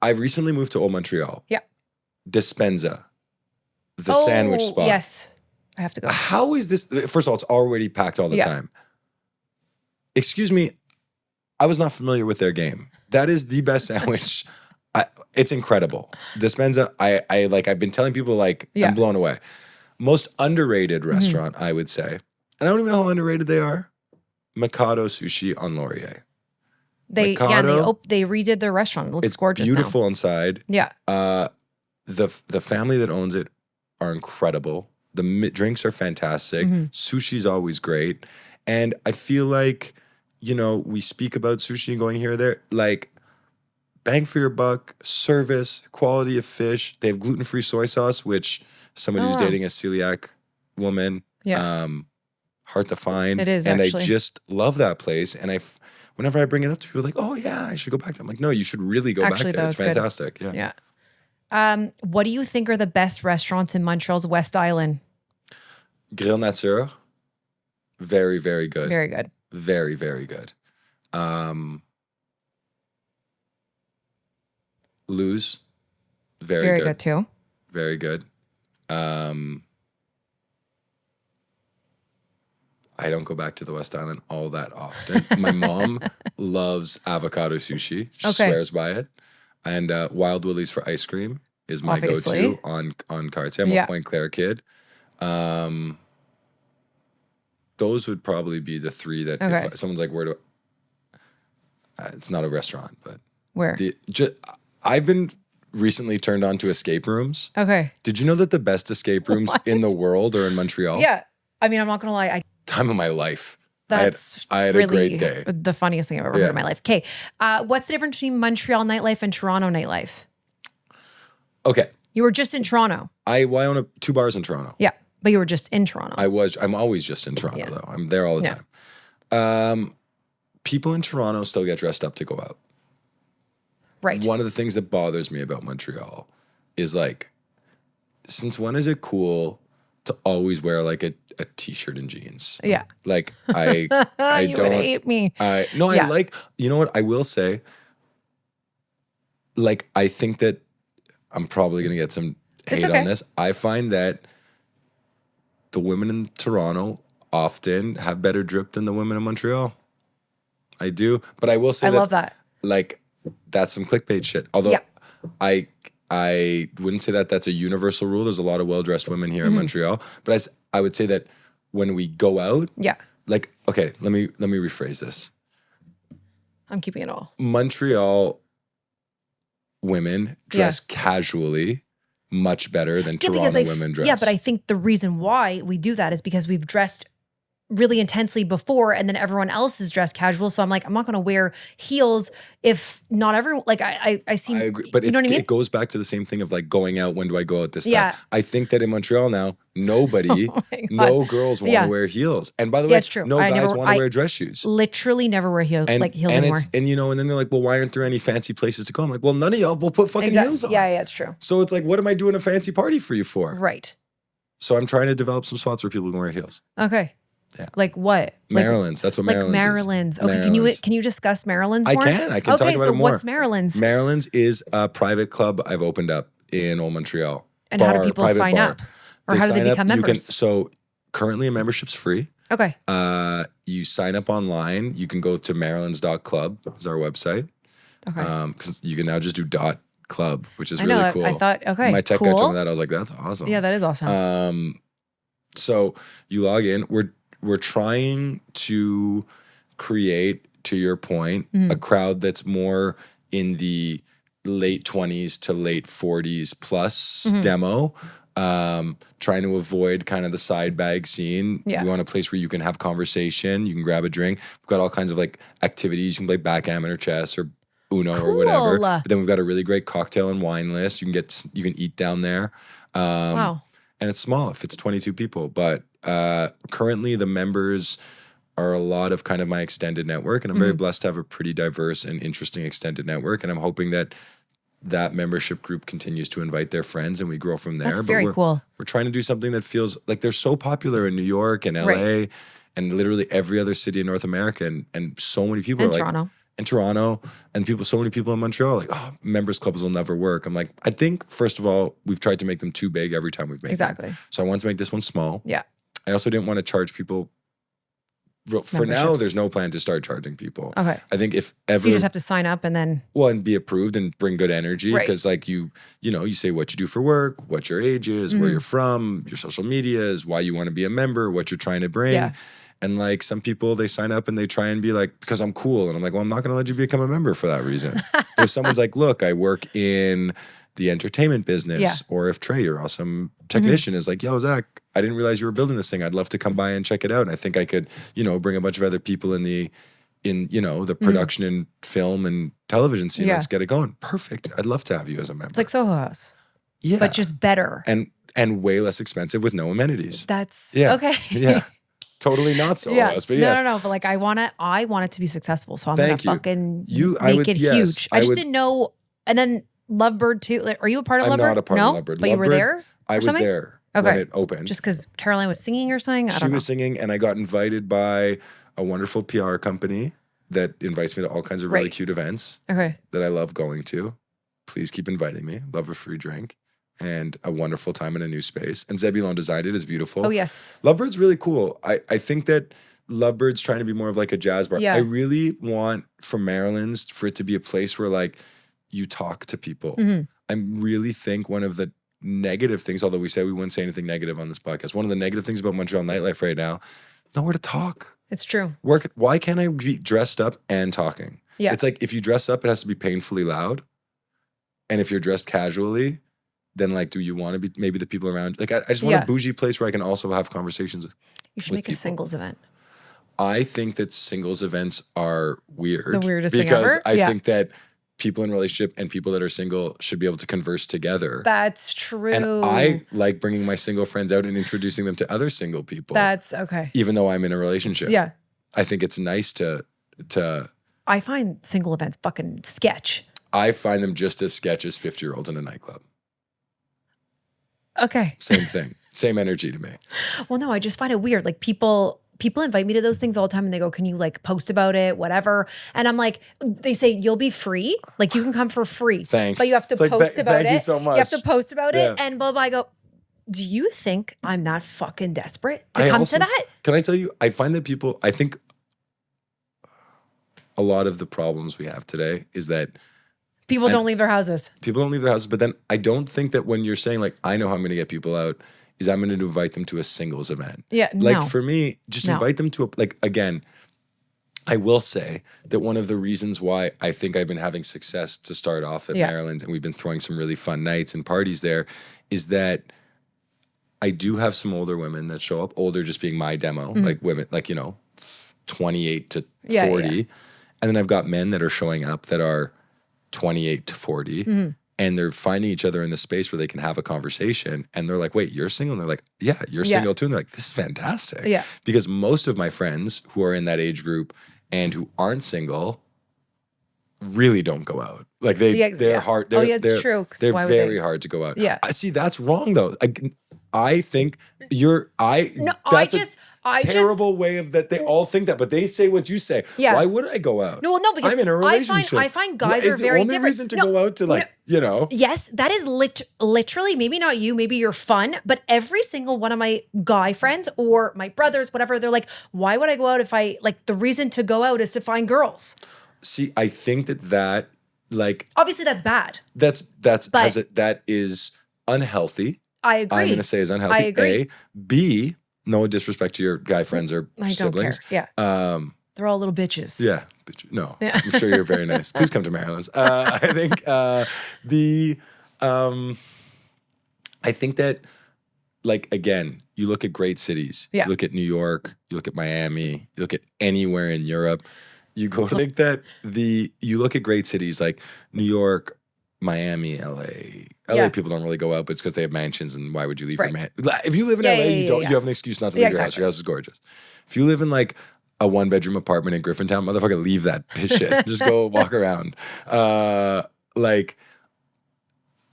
I've recently moved to Old Montreal. Yeah. Dispenza. The sandwich spot. Yes. I have to go. How is this? First of all, it's already packed all the time. Excuse me. I was not familiar with their game. That is the best sandwich. It's incredible. Dispenza, I've been telling people I'm blown away. Most underrated restaurant, I would say. And I don't even know how underrated they are. Mikado Sushi on Laurier. They redid their restaurant. It looks gorgeous. Beautiful inside. Yeah. The family that owns it are incredible. The drinks are fantastic. Sushi's always great. And I feel like, we speak about sushi and going here or there. Like, bang for your buck, service, quality of fish. They have gluten-free soy sauce, which somebody who's dating a celiac woman, hard to find. It is, and actually. I just love that place. And whenever I bring it up to people, like, oh yeah, I should go back there. I'm like, no, you should really go back there. It's fantastic. Good. Yeah. What do you think are the best restaurants in Montreal's West Island? Grill Nature, very, very good. Very good. Very, very good. Lou's, very good too. Very good. I don't go back to the West Island all that often. My mom loves avocado sushi. She swears by it. And Wild Willie's for ice cream is my go-to on Cartier. I'm a Point Claire kid. Those would probably be the three that if someone's like, where do it's not a restaurant, but where? I've been recently turned on to escape rooms. Okay. Did you know that the best escape rooms in the world are in Montreal? Yeah. I mean, I'm not going to lie. Time of my life. That's I had really a great day. The funniest thing I've ever heard in my life. Okay. What's the difference between Montreal nightlife and Toronto nightlife? Okay. You were just in Toronto. I own 2 bars in Toronto. Yeah. But you were just in Toronto. I'm always just in Toronto though. I'm there all the time. People in Toronto still get dressed up to go out. Right. One of the things that bothers me about Montreal is like, since when is it cool to always wear like a t-shirt and jeans? Yeah. Like I you don't would hate me. I like, you know what I will say? Like, I think that I'm probably going to get some hate on this. I find that the women in Toronto often have better drip than the women in Montreal. I do. But I will say I love that. Like, that's some clickbait shit. Although I wouldn't say that that's a universal rule. There's a lot of well-dressed women here in Montreal. But I would say that when we go out, like, okay, let me rephrase this. I'm keeping it all. Montreal women dress casually much better than Toronto women dress. Yeah, but I think the reason why we do that is because we've dressed really intensely before and then everyone else is dressed casual. So I'm like, I'm not going to wear heels if not everyone, like I see. I agree. But you know what I mean? It goes back to the same thing of like going out. When do I go out this time? I think that in Montreal now, no girls want to wear heels. And by the way, it's true. No guys want to wear dress shoes. Literally never wear heels, heels anymore. And then they're like, well, why aren't there any fancy places to go? I'm like, well, none of y'all will put fucking heels on. Yeah, it's true. So it's like, what am I doing a fancy party for you for? Right. So I'm trying to develop some spots where people can wear heels. Okay. Yeah. Like what? Maryland's. That's what Maryland's is. Maryland's. Okay. Maryland's. Can you discuss Maryland's more? I can talk about it more. What's Maryland's? Maryland's is a private club I've opened up in Old Montreal. And how do people sign up? Or how do they become members? So currently a membership's free. Okay. You sign up online. You can go to marylands.club is our website. Okay. Because you can now just do .club, which is really cool. I thought, okay, my tech guy told me that. I was like, that's awesome. Yeah, that is awesome. So you log in. We're trying to create, to your point, a crowd that's more in the late 20s to late 40s plus demo. Trying to avoid kind of the side bag scene. We want a place where you can have conversation, you can grab a drink. We've got all kinds of like activities. You can play backgammon or chess or Uno or whatever. But then we've got a really great cocktail and wine list. You can eat down there. Wow. And it's small if it's 22 people. But currently the members are a lot of kind of my extended network. And I'm very blessed to have a pretty diverse and interesting extended network. And I'm hoping that membership group continues to invite their friends and we grow from there. That's very cool. We're trying to do something that feels like they're so popular in New York and LA and literally every other city in North America. And so many people are like, in Toronto, and so many people in Montreal are like, oh, members clubs will never work. I'm like, I think, first of all, we've tried to make them too big every time we've made them. So I wanted to make this one small. Yeah. I also didn't want to charge people. For now, there's no plan to start charging people. Okay. I think if ever. So you just have to sign up and then. Well, and be approved and bring good energy. Because like you say what you do for work, what your age is, where you're from, your social medias, why you want to be a member, what you're trying to bring. Yeah. And like some people, they sign up and they try and be like, because I'm cool. And I'm like, well, I'm not going to let you become a member for that reason. If someone's like, look, I work in the entertainment business. Yeah. Or if Trey, your awesome technician, is like, yo, Zach, I didn't realize you were building this thing. I'd love to come by and check it out. And I think I could, bring a bunch of other people in the production and film and television scene. Yeah. Let's get it going. Perfect. I'd love to have you as a member. It's like Soho House. Yeah. But just better. And way less expensive with no amenities. That's okay. Yeah. Totally not so us, but yes. No. But like I want it to be successful. So I'm going to fucking make it yes, huge. I just didn't know. And then Lovebird too. Like, are you a part of Lovebird? I'm not a part of Lovebird. But you were there? I was there when it opened. Just because Caroline was singing or something? She was singing and I got invited by a wonderful PR company that invites me to all kinds of really cute events that I love going to. Please keep inviting me. Love a free drink. And a wonderful time in a new space. And Zebulon designed it. It's beautiful. Oh, yes. Lovebird's really cool. I think that Lovebird's trying to be more of like a jazz bar. Yeah. I really want for Maryland's for it to be a place where like you talk to people. I really think one of the negative things, although we said we wouldn't say anything negative on this podcast, one of the negative things about Montreal nightlife right now, nowhere to talk. It's true. Why can't I be dressed up and talking? Yeah. It's like if you dress up, it has to be painfully loud. And if you're dressed casually, then like, do you want to be maybe the people around? Like, I just want a bougie place where I can also have conversations with. You should make a singles event. I think that singles events are weird. The weirdest thing because ever? I think that people in a relationship and people that are single should be able to converse together. That's true. And I like bringing my single friends out and introducing them to other single people. That's okay. Even though I'm in a relationship. Yeah. I think it's nice to I find single events fucking sketch. I find them just as sketch as 50-year-olds in a nightclub. Okay. Same thing. Same energy to me. Well, no, I just find it weird. Like people invite me to those things all the time and they go, can you like post about it, whatever? And I'm like, they say, you'll be free. Like you can come for free. Thanks. But you have to post about it. Thank you so much. You have to post about it and blah, blah. I go, do you think I'm that fucking desperate to come to that? Can I tell you, I find that I think a lot of the problems we have today is that people don't leave their houses. People don't leave their houses. But then I don't think that when you're saying like, I know how I'm going to get people out, is I'm going to invite them to a singles event. Yeah, like for me, just invite them to again, I will say that one of the reasons why I think I've been having success to start off at Maryland and we've been throwing some really fun nights and parties there is that I do have some older women that show up, older just being my demo, like women, like, 28 to 40. Yeah. And then I've got men that are showing up that are 28 to 40. And they're finding each other in the space where they can have a conversation. And they're like, wait, you're single? And they're like, yeah, you're single too. And they're like, this is fantastic. Yeah. Because most of my friends who are in that age group and who aren't single really don't go out. Like they're hard. It's true. They're very hard to go out. Yeah. I see. That's wrong though. I think terrible way of that they all think that, but they say what you say. Yeah. Why would I go out? No, because I'm in a relationship. I find guys are very different. Is the only reason to go out to Yes, that is literally, maybe not you, maybe you're fun, but every single one of my guy friends or my brothers, whatever, they're like, why would I go out if the reason to go out is to find girls? See, I think that obviously that's bad. That is unhealthy. I agree. I'm going to say is unhealthy. I agree. A. B, no disrespect to your guy friends or siblings. Don't care. Yeah. They're all little bitches. Yeah. No, I'm sure you're very nice. Please come to Maryland's. I think I think that again, you look at great cities. Yeah. You look at New York, you look at Miami, you look at anywhere in Europe. You go to you look at great cities like New York, Miami, LA people don't really go out, but it's because they have mansions, and why would you leave your man? If you live in LA, you have an excuse not to leave your house. Your house is gorgeous. If you live in a 1-bedroom apartment in Griffintown, motherfucker, leave that bitch shit. Just go walk around.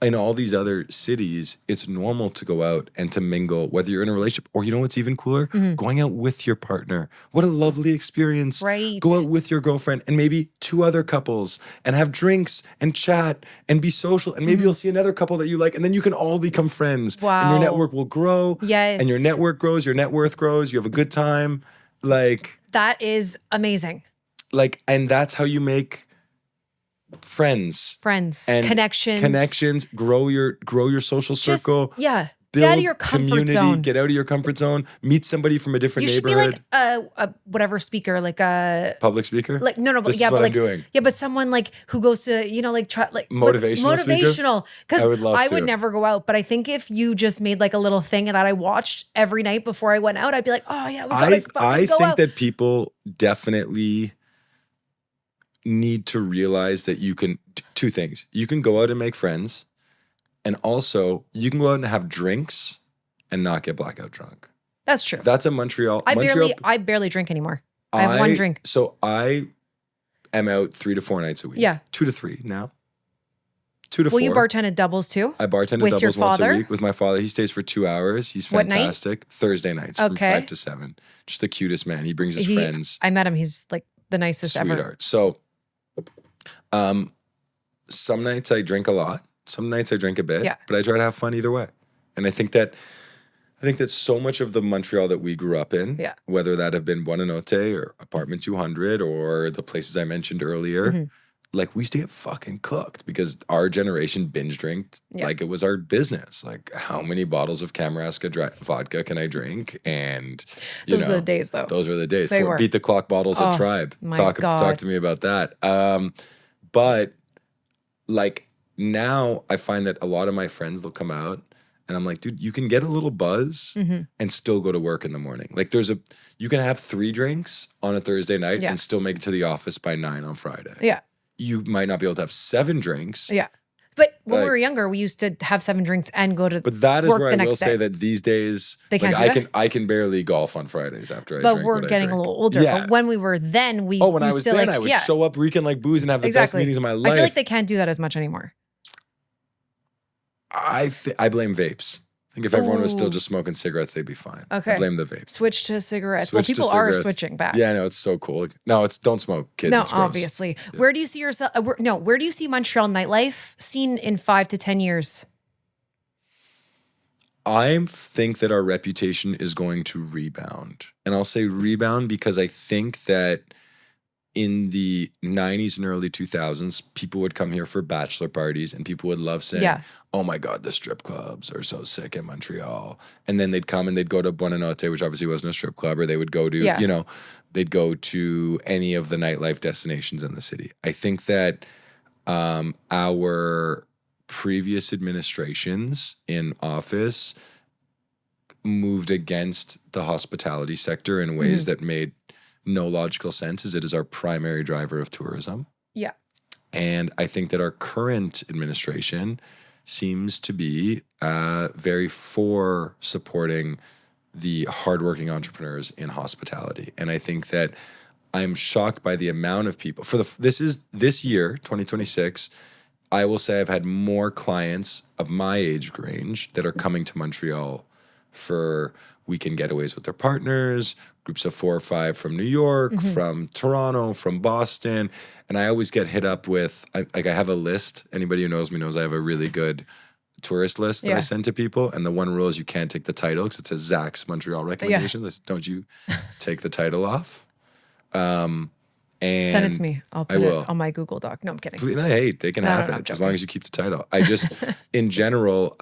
In all these other cities, it's normal to go out and to mingle, whether you're in a relationship or what's even cooler? Going out with your partner. What a lovely experience. Right. Go out with your girlfriend and maybe 2 other couples and have drinks and chat and be social. And maybe you'll see another couple that you like and then you can all become friends. Wow. And your network will grow. Yes. And your network grows, your net worth grows, you have a good time. That is amazing. And that's how you make friends and connections, grow your social circle. Build get out of your comfort zone. Get out of your comfort zone. Meet somebody from a different neighborhood. You should be a whatever speaker, a public speaker. No, this is what I'm doing. Yeah, but someone who goes to motivational. Because I would never go out, but I think if you just made a little thing that I watched every night before I went out, I'd be like, oh yeah, I think that people definitely need to realize that you can 2 things. You can go out and make friends, and also you can go out and have drinks and not get blackout drunk. That's true. That's a Montreal. I barely drink anymore. I have 1 drink. So I am out 3 to 4 nights a week. Yeah. 2 to 3 now. 2 to 4. Will you bartend doubles too? I bartend with doubles your father? once a week with my father. He stays for 2 hours. He's fantastic. What night? Thursday nights from 5 to 7. Just the cutest man. He brings his friends. I met him. He's the nicest Sweetheart. ever. So some nights I drink a lot. Some nights I drink a bit. Yeah. But I try to have fun either way. And I think that I think that so much of the Montreal that we grew up in, Yeah. whether that have been Buonanotte or Apartment 200 or the places I mentioned earlier, like we used to get fucking cooked because our generation binge drinked like it was our business. Like how many bottles of Kamoraska vodka can I drink? And those are the days though. Those were the days. They were. Beat the clock bottles at Tribe. Talk to me about that. But like now I find that a lot of my friends, they'll come out and I'm like, dude, you can get a little buzz and still go to work in the morning. Like you can have 3 drinks on a Thursday night and still make it to the office by 9 on Friday. Yeah. You might not be able to have 7 drinks. Yeah. But when we were younger, we used to have 7 drinks and go to But that is work where the I will next say day. that these days, They can't like do that? I can barely golf on Fridays after I But drink we're what I getting a drink. little older. Yeah. But when we were then, we when I used was to then, like, I would show up reeking like booze and have the best meetings of my life. I feel like they can't do that as much anymore. I blame vapes. I think if everyone was still just smoking cigarettes, they'd be fine. Okay. I blame the vapes. Switch to cigarettes. Switch to People are cigarettes. switching back. Yeah, no, it's so cool. No, it's don't smoke, kids. No, It's gross. obviously. Yeah. Where do you see yourself? Where do you see Montreal nightlife seen in 5 to 10 years? I think that our reputation is going to rebound. And I'll say rebound because I think that in the 90s and early 2000s, people would come here for bachelor parties and people would love saying, oh my God, the strip clubs are so sick in Montreal. And then they'd come and they'd go to Buonanotte, which obviously wasn't a strip club, or they would go to, they'd go to any of the nightlife destinations in the city. I think that our previous administrations in office moved against the hospitality sector in ways that made no logical sense, as it is our primary driver of tourism. Yeah. And I think that our current administration seems to be very for supporting the hardworking entrepreneurs in hospitality. And I think that I'm shocked by the amount of people this year, 2026, I will say I've had more clients of my age range that are coming to Montreal for weekend getaways with their partners, groups of 4 or 5 from New York, from Toronto, from Boston. And I always get hit up with, I have a list. Anybody who knows me knows I have a really good tourist list that I send to people. And the one rule is you can't take the title because it says Zach's Montreal recommendations. I said, don't you take the title off. And send it to me. I'll put it on my Google Doc. No, I'm kidding. Hey, they can have it as long as you keep the title. I just, in general,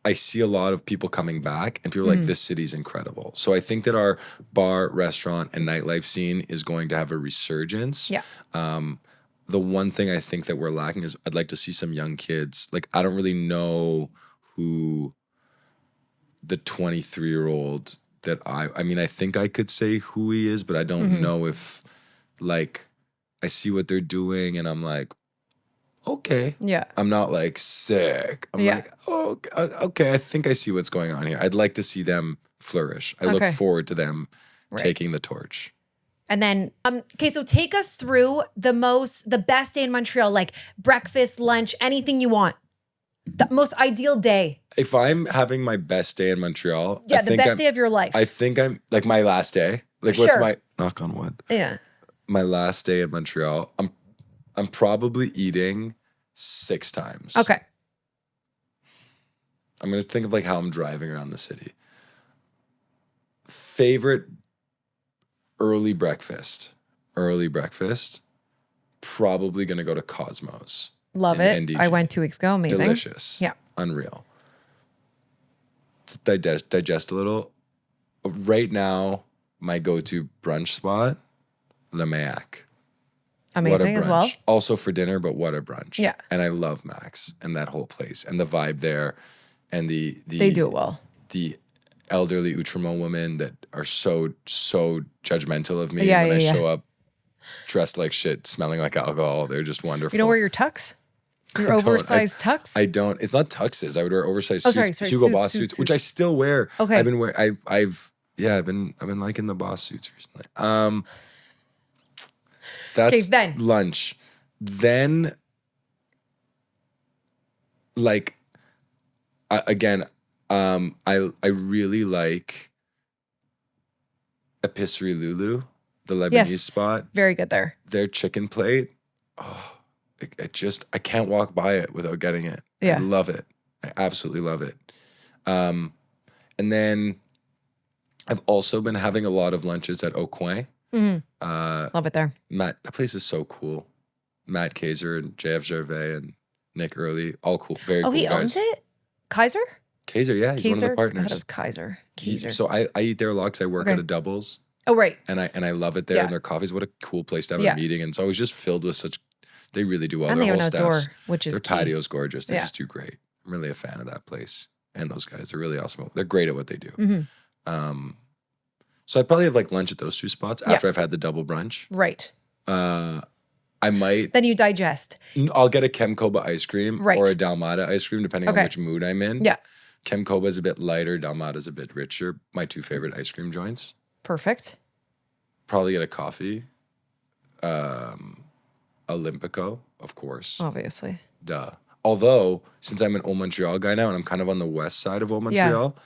I see a lot of people coming back and people are like, this city's incredible. So I think that our bar, restaurant, and nightlife scene is going to have a resurgence. Yeah. The one thing I think that we're lacking is I'd like to see some young kids. Like, I don't really know who the 23-year-old that I mean, I think I could say who he is, but I don't know if, like, I see what they're doing and I'm like, okay. Yeah. I'm not like sick. I'm like, oh, okay, I think I see what's going on here. I'd like to see them flourish. I look forward to them taking the torch. And then, okay, so take us through the best day in Montreal, like breakfast, lunch, anything you want. The most ideal day. If I'm having my best day in Montreal, the best day of your life. I think I'm like my last day. Like, what's my knock on wood? Yeah. My last day in Montreal, I'm probably eating 6 times. Okay. I'm gonna think of like how I'm driving around the city. Favorite early breakfast. Probably gonna go to Cosmos. Love it. NDG. I went 2 weeks ago. Amazing. Delicious. Yeah. Unreal. Digest a little. Right now, my go-to brunch spot, Le Mac. Amazing as well. Also for dinner, but what a brunch. Yeah. And I love Max and that whole place and the vibe there and the they do it well. The elderly Outremont women that are so judgmental of me when I show up dressed like shit, smelling like alcohol. They're just wonderful. You don't wear your tux? Your oversized tux? I don't. It's not tuxes. I would wear oversized suits. Hugo Boss suits, which I still wear. Okay. I've been wearing. I've been liking the Boss suits recently. That's then lunch. Then, like, again, I really like Epicerie Lulu, the Lebanese spot. Very good there. Their chicken plate. Oh, I can't walk by it without getting it. Yeah. I love it. I absolutely love it. And then I've also been having a lot of lunches at Au Coin. Love it there. Matt, that place is so cool. Matt Kaiser and JF Gervais and Nick Early, all cool, very cool guys. Oh, he owns it? Kaiser? Kaiser, yeah, he's one of the I thought partners. it was Kaiser. So I eat there a lot because I work at a Doubles. Oh, right. And I love it there. Yeah. And their coffee's what a cool place to have a meeting. And so I was just filled with such. They really do well. And Their they have whole an outdoor, staff. which is their key. patio's gorgeous. They just do great. I'm really a fan of that place and those guys. They're really awesome. They're great at what they do. Mm-hmm. So I'd probably have like lunch at those two spots after I've had the double brunch. Right. I might. Then you digest. I'll get a Kemkoba ice cream Right. or a Dalmata ice cream depending on which mood I'm in. Yeah. Kemkoba is a bit lighter. Dalmata is a bit richer. My two favorite ice cream joints. Perfect. Probably get a coffee. Olympico, of course. Obviously. Duh. Although, since I'm an Old Montreal guy now and I'm kind of on the west side of Old Montreal,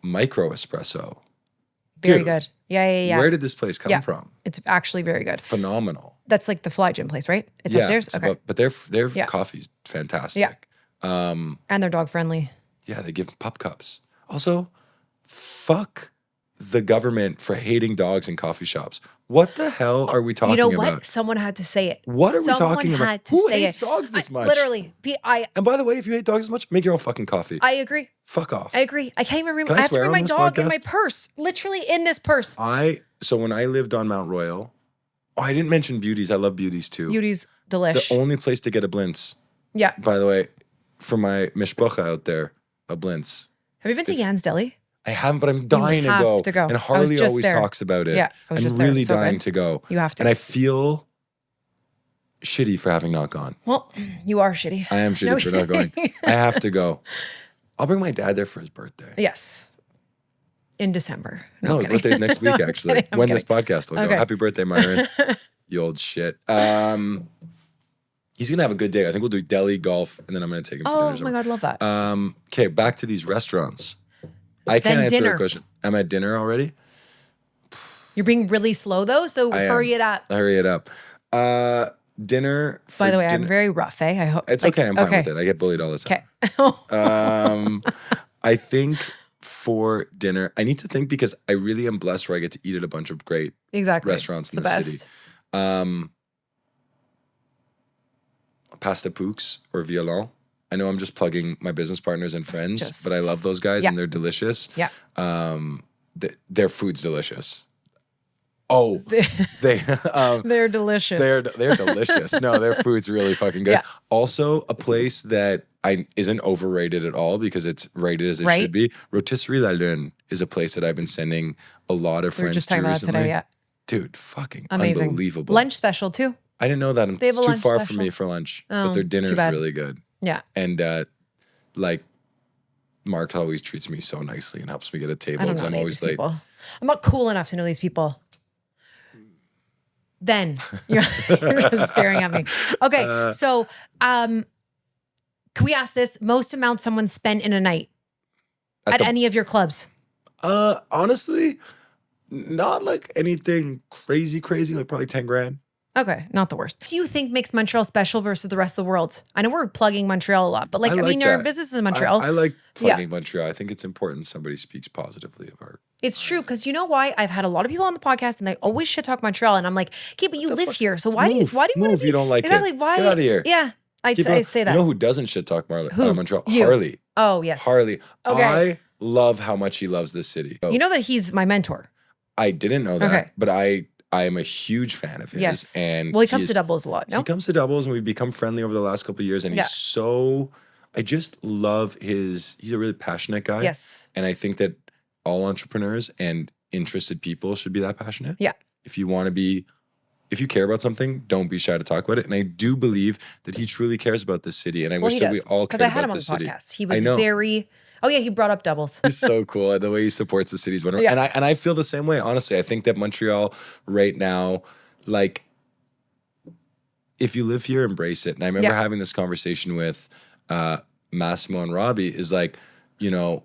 micro espresso. Very Dude, good. Yeah. Where did this place come from? It's actually very good. Phenomenal. That's like the Fly Gym place, right? It's upstairs? Okay. But their coffee's fantastic. Yeah. And they're dog friendly. Yeah, they give pup cups. Also, fuck the government for hating dogs in coffee shops. What the hell are we talking about? You know what? Someone had to say it. What are we talking about? Had to Who say hates it. dogs this much? Literally. And by the way, if you hate dogs this much, make your own fucking coffee. I agree. Fuck off. I agree. I can't even remember. Can I I have to swear bring on my this dog in podcast? my purse. Literally in this purse. So when I lived on Mount Royal, I didn't mention Beauties. I love Beauties too. Beauty's delish. The only place to get a Blintz. Yeah. By the way, for my mishpacha out there, a Blintz. Have you been to Jan's Deli? I haven't, but I'm dying have to go. to go. And I was Harley just always there. talks about it. Yeah, I was I'm just there. really So dying good. to go. You have to. And I feel shitty for having not gone. Well, you are shitty. I am shitty for not going. I have to go. I'll bring my dad there for his birthday. Yes. In December. No, his birthday's next week, actually. I'm when kidding. this podcast will go. Okay. Happy birthday, Myron. You old shit. He's going to have a good day. I think we'll do deli, golf, and then I'm going to take him for dinner. Oh my God, love that. Okay, back to these restaurants. I can't answer dinner. that question. I'm at dinner already? You're being really slow though, so hurry it up. Hurry it up. Dinner. By the way, I'm very rough, eh? I hope It's okay. I'm fine with it. I get bullied all the time. Okay. I think for dinner, I need to think because I really am blessed where I get to eat at a bunch of great restaurants in the city. Pasta Pooks or Violon. I know I'm just plugging my business partners and friends, but I love those guys and they're delicious. Yeah. Their food's delicious. Oh, they're delicious. They're delicious. No, their food's really fucking good. Yeah. Also, a place that isn't overrated at all because it's rated as it should be. Rotisserie La Lune is a place that I've been sending a lot of friends just to talking about recently. today, yeah. Dude, fucking Amazing. unbelievable. Lunch special too. I didn't know that. They have It's a too lunch far special. for me for lunch, Oh, but their dinner's too bad. really good. Yeah. And like Mark always treats me so nicely and helps me get a table I don't because know I'm any of always these late. people. I'm not cool enough to know these people. Then you're just staring at me. Okay, so can we ask this? Most amount someone spent in a night at any of your clubs? Honestly, not like anything crazy, like probably 10 grand. Okay, not the worst. Do you think makes Montreal special versus the rest of the world? I know we're plugging Montreal a lot, but like, I mean, your that. business is in Montreal. I like plugging Montreal. I think it's important somebody speaks positively of our. It's true, because you know why? I've had a lot of people on the podcast and they always shit talk Montreal, and I'm like, okay, but you live here, so why do you want move? to You don't like exactly it. why? Get out of here. Yeah, I say that. You know who doesn't shit talk Montreal? You. Harley. Oh yes, Harley. Okay. I love how much he loves this city. You know that he's my mentor. I didn't know that, Okay. but I am a huge fan of his. Yes, And well, he comes to doubles a lot. No, He comes to doubles and we've become friendly over the last couple of years. And he's so, I just love he's a really passionate guy. Yes. And I think that all entrepreneurs and interested people should be that passionate. Yeah. If you care about something, don't be shy to talk about it. And I do believe that he truly cares about this city. And I wish that we all cared because I had about him on this the city. podcast. He was I know. very. Oh yeah, he brought up doubles. He's so cool. The way he supports the city is wonderful. Yeah. And I feel the same way, honestly. I think that Montreal right now, like, if you live here, embrace it. And I remember having this conversation with Massimo and Robbie is like, you know,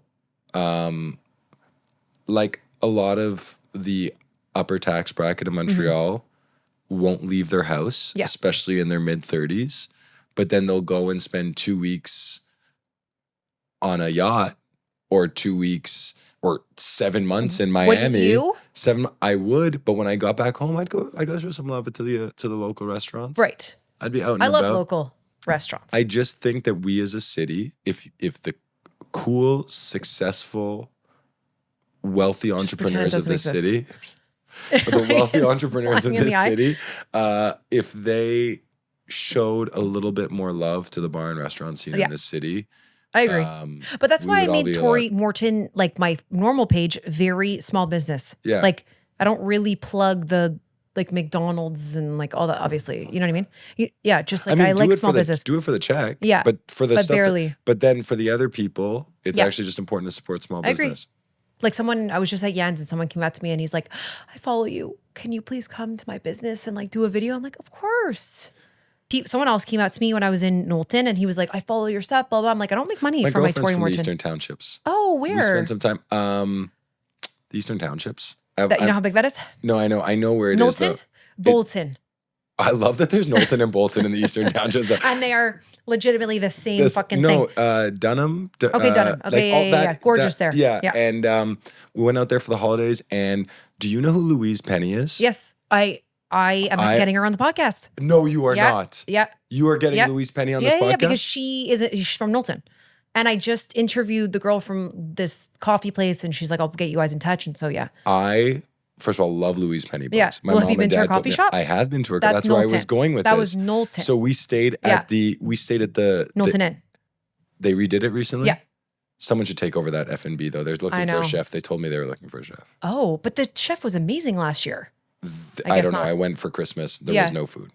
like a lot of the upper tax bracket of Montreal won't leave their house, especially in their mid-30s. But then they'll go and spend 2 weeks on a yacht or 2 weeks or 7 months in Miami. Wouldn't you? I would, but when I got back home, I'd go show some love to the local restaurants. Right. I'd be out and I about. love local restaurants. I just think that we as a city, if the cool, successful, wealthy entrepreneurs of this city, the wealthy entrepreneurs of this city, if they showed a little bit more love to the bar and restaurant scene in this city. I agree. But that's why I made Tory Morton, like my normal page, very small business. Yeah. Like I don't really plug the like McDonald's and like all that, obviously. You know what I mean? Yeah, just like I like small business. Do it for the check. Yeah. But for the stuff. Barely. But then for the other people, it's actually just important to support small business. I agree. Like someone, I was just at Jens and someone came out to me and he's like, I follow you. Can you please come to my business and like do a video? I'm like, of course. Someone else came out to me when I was in Knowlton and he was like, I follow your stuff, blah, blah. I'm like, I don't make money from my Tory from Morton. the Eastern Townships. Oh, where? We spent some time. The Eastern Townships. You know how big that is? No, I know where it Knowlton? is. Bolton. I love that there's Knowlton and Bolton in the Eastern Townships. And they are legitimately the same fucking thing. No, Dunham. Okay, Dunham. Okay, yeah. Gorgeous there. Yeah. And we went out there for the holidays. And do you know who Louise Penny is? Yes, I am getting her on the podcast. No, you are not. Yeah. You are getting Louise Penny on this podcast? Yeah, because she's from Knowlton. And I just interviewed the girl from this coffee place and she's like, I'll get you guys in touch. And so, yeah. First of all, love Louise Penny books. Yeah. My have you been to her coffee shop? I have been to her. That's where I was going with this. That was Knowlton. So we stayed at the Knowlton Inn. They redid it recently? Yeah. Someone should take over that F&B though. They're looking for a chef. They told me they were looking for a chef. Oh, but the chef was amazing last year. I don't know. I went for Christmas. There was no food.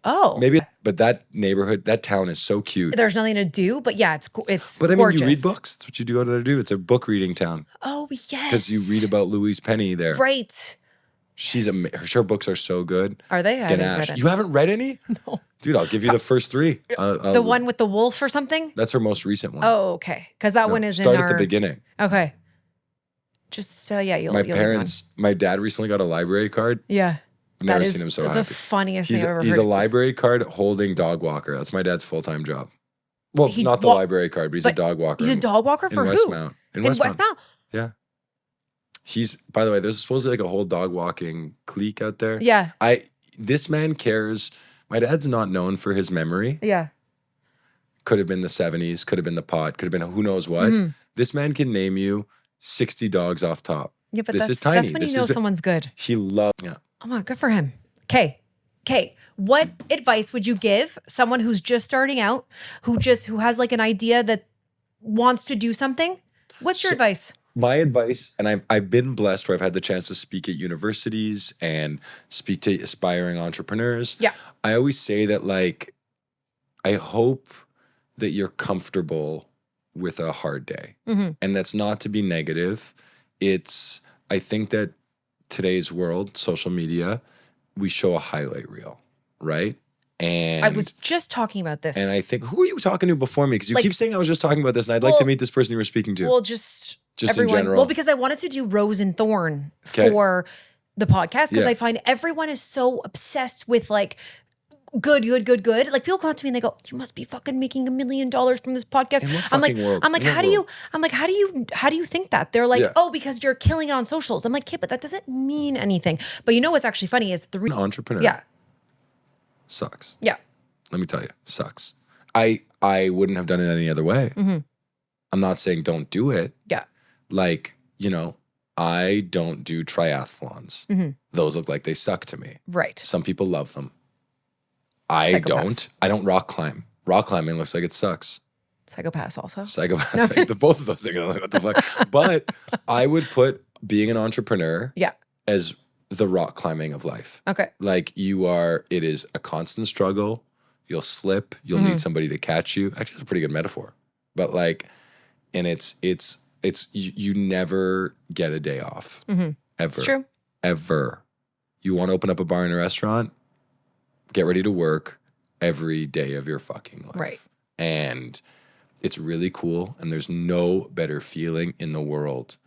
Oh. Maybe, but that neighborhood, that town is so cute. There's nothing to do, but yeah, it's But I mean, gorgeous. you read books. That's what you go there to do. It's a book reading town. Oh, yes. Because you read about Louise Penny there. Right. Her books are so good. Are they? I haven't read any. You haven't read any? No. Dude, I'll give you the first three. The one with the wolf or something? That's her most recent one. Oh, okay. Because that one is start at the beginning. Okay. Just you'll my dad recently got a library card. Yeah. I've never seen him so happy. The funniest thing I've ever heard. He's a library card holding dog walker. That's my dad's full-time job. Well, not the library card, but he's a dog walker. He's a dog walker for who? Westmount. In Westmount? Yeah. By the way, there's supposedly like a whole dog walking clique out there. Yeah. This man cares. My dad's not known for his memory. Yeah. Could have been the 70s, could have been the pot, could have been who knows what. Mm-hmm. This man can name you 60 dogs off top. Yeah, but this is tiny. That's when you know someone's good. He loves. Yeah. Oh my, good for him. Okay. What advice would you give someone who's just starting out, who has like an idea that wants to do something? What's your advice? My advice, and I've been blessed where I've had the chance to speak at universities and speak to aspiring entrepreneurs. Yeah. I always say that like, I hope that you're comfortable with a hard day. Mm-hmm. And that's not to be negative. I think that today's world, social media, we show a highlight reel, right? And I was just talking about this. And I think, who are you talking to before me? Because you keep saying I was just talking about this and I'd like to meet this person you were speaking to. Well, just everyone. In general. Well, because I wanted to do Rose and Thorn for the podcast because I find everyone is so obsessed with like good. Like people come up to me and they go, "You must be fucking making $1 million from this podcast." I'm like, how do you think that? They're like, "Oh, because you're killing it on socials." I'm like, "Yeah, but that doesn't mean anything." But you know what's actually funny is an entrepreneur. Yeah. Sucks. Yeah. Let me tell you, sucks. I wouldn't have done it any other way. Mm-hmm. I'm not saying don't do it. Yeah. Like, I don't do triathlons. Mm-hmm. Those look like they suck to me. Right. Some people love them. I don't rock climb. Rock climbing looks like it sucks. Psychopaths also. Psychopaths. Like, both of those things. Like, what the fuck? But I would put being an entrepreneur as the rock climbing of life. Okay. Like it is a constant struggle. You'll slip. You'll need somebody to catch you. Actually, it's a pretty good metaphor. But like, and it's you never get a day off. Mm-hmm. Ever. It's true. Ever. You want to open up a bar and a restaurant? Get ready to work every day of your fucking life. Right. And it's really cool. And there's no better feeling in the world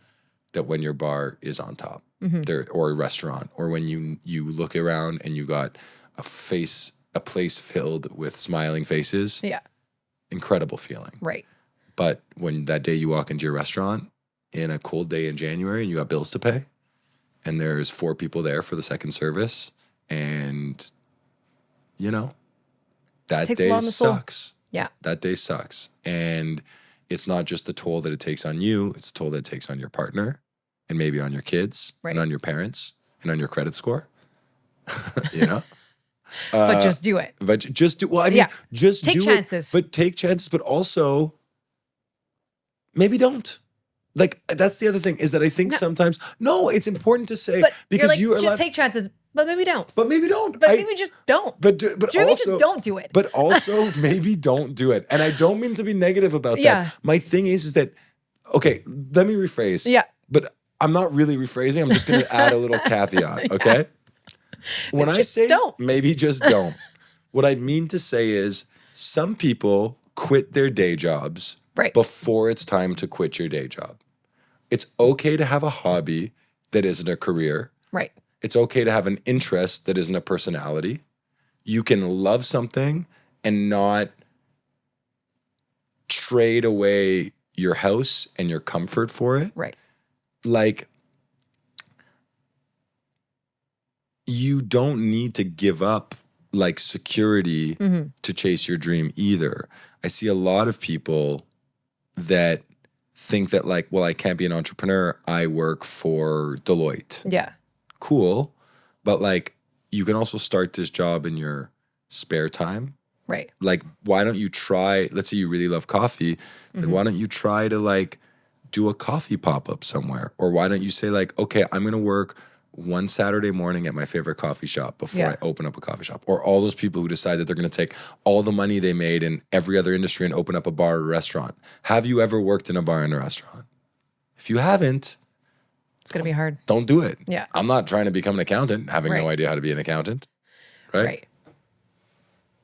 that when your bar is on top. Mm-hmm. Or a restaurant, or when you look around and you got a place filled with smiling faces. Yeah. Incredible feeling. Right. But when that day you walk into your restaurant in a cold day in January and you got bills to pay, and there's 4 people there for the second service, and you know, that Takes a day lot on the soul. sucks. Yeah. That day sucks. And it's not just the toll that it takes on you, it's the toll that it takes on your partner and maybe on your kids and on your parents and on your credit score. You know? But just do it. But just do, well, I mean, just take do chances. it. But take chances, but also maybe don't. Like, that's the other thing is that I think sometimes, it's important to say, but because like, you are just take chances, but maybe don't. But maybe don't. But maybe just don't. But maybe also, just don't do it. But also maybe don't do it. And I don't mean to be negative about that. My thing is that, okay, let me rephrase. Yeah. But I'm not really rephrasing. I'm just going to add a little caveat, okay? When I say don't. Maybe just don't, what I mean to say is some people quit their day jobs before it's time to quit your day job. It's okay to have a hobby that isn't a career. Right. It's okay to have an interest that isn't a personality. You can love something and not trade away your house and your comfort for it. Right. Like, you don't need to give up like security to chase your dream either. I see a lot of people that think that like, well, I can't be an entrepreneur. I work for Deloitte. Yeah. Cool. But like, you can also start this job in your spare time. Right. Like, why don't you try, let's say you really love coffee, then why don't you try to like do a coffee pop-up somewhere? Or why don't you say like, okay, I'm going to work one Saturday morning at my favorite coffee shop before I open up a coffee shop. Or all those people who decide that they're going to take all the money they made in every other industry and open up a bar or a restaurant. Have you ever worked in a bar and a restaurant? If you haven't, it's going to be hard. Don't do it. Yeah. I'm not trying to become an accountant, having no idea how to be an accountant. Right?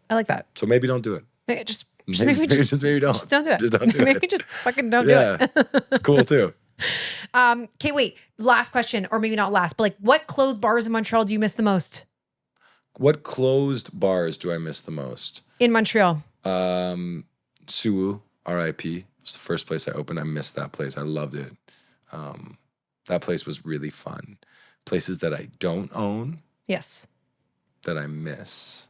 I like that. So maybe don't do it. Maybe don't. Maybe don't. Just don't do it. Just don't do maybe it. just fucking don't do it. It's cool too. Okay, wait. Last question, or maybe not last, but like, what closed bars in Montreal do you miss the most? What closed bars do I miss the most? In Montreal. Suwu, R.I.P. It was the first place I opened. I missed that place. I loved it. That place was really fun. Places that I don't own. Yes. That I miss.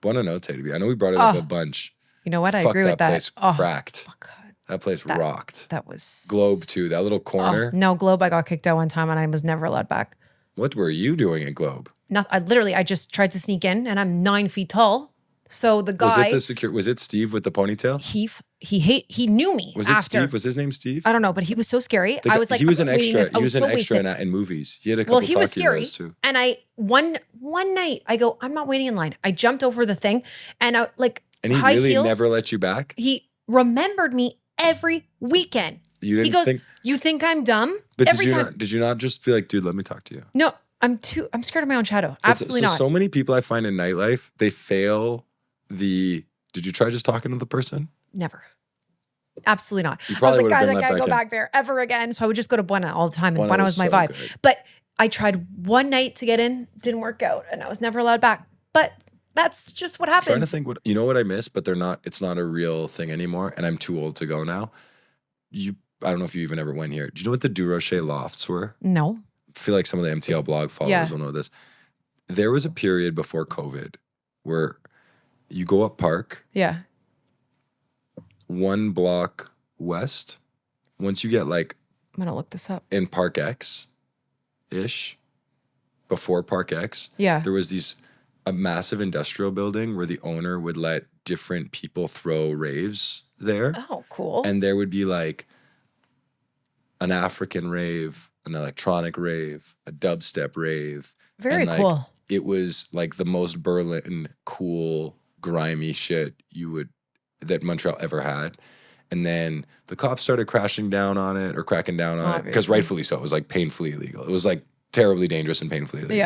Buona Notte to be. I know we brought it up a bunch. You know what? I agree with that. That place cracked. Oh, God. That place rocked. That was... Globe too, that little corner. No, Globe, I got kicked out one time and I was never allowed back. What were you doing at Globe? I just tried to sneak in and I'm 9 feet tall. So the guy... Was it Steve with the ponytail? He knew me. Was it Steve? Was his name Steve? I don't know, but he was so scary. I was like... He was an extra. He was an extra in movies. He had a couple he was scary. too. And one night, I go, I'm not waiting in line. I jumped over the thing and I like... And he high really heels, never let you back? He remembered me every weekend. He goes, you think I'm dumb? But every time. Did you not just be like, dude, let me talk to you? No, I'm scared of my own shadow. Absolutely not. So many people I find in nightlife, they fail did you try just talking to the person? Never. Absolutely not. You probably would have been let I can't back go in. back there ever again. So I would just go to Buena all the time. And Buena Buena was my so vibe. good. But I tried one night to get in, didn't work out, and I was never allowed back. But that's just what happens. I'm trying to think you know what I miss, but it's not a real thing anymore, and I'm too old to go now. I don't know if you even ever went here. Do you know what the Durocher lofts were? No. I feel like some of the MTL blog followers will know this. There was a period before COVID where you go up Park. Yeah. 1 block west. Once you get like... I'm going to look this up. In Park X-ish, before Park X, there was a massive industrial building where the owner would let different people throw raves there. Oh, cool. And there would be like an African rave, an electronic rave, a dubstep rave. Very cool. It was like the most Berlin cool, grimy shit that Montreal ever had. And then the cops started cracking down on it because rightfully so. It was like painfully illegal. It was like terribly dangerous and painfully illegal.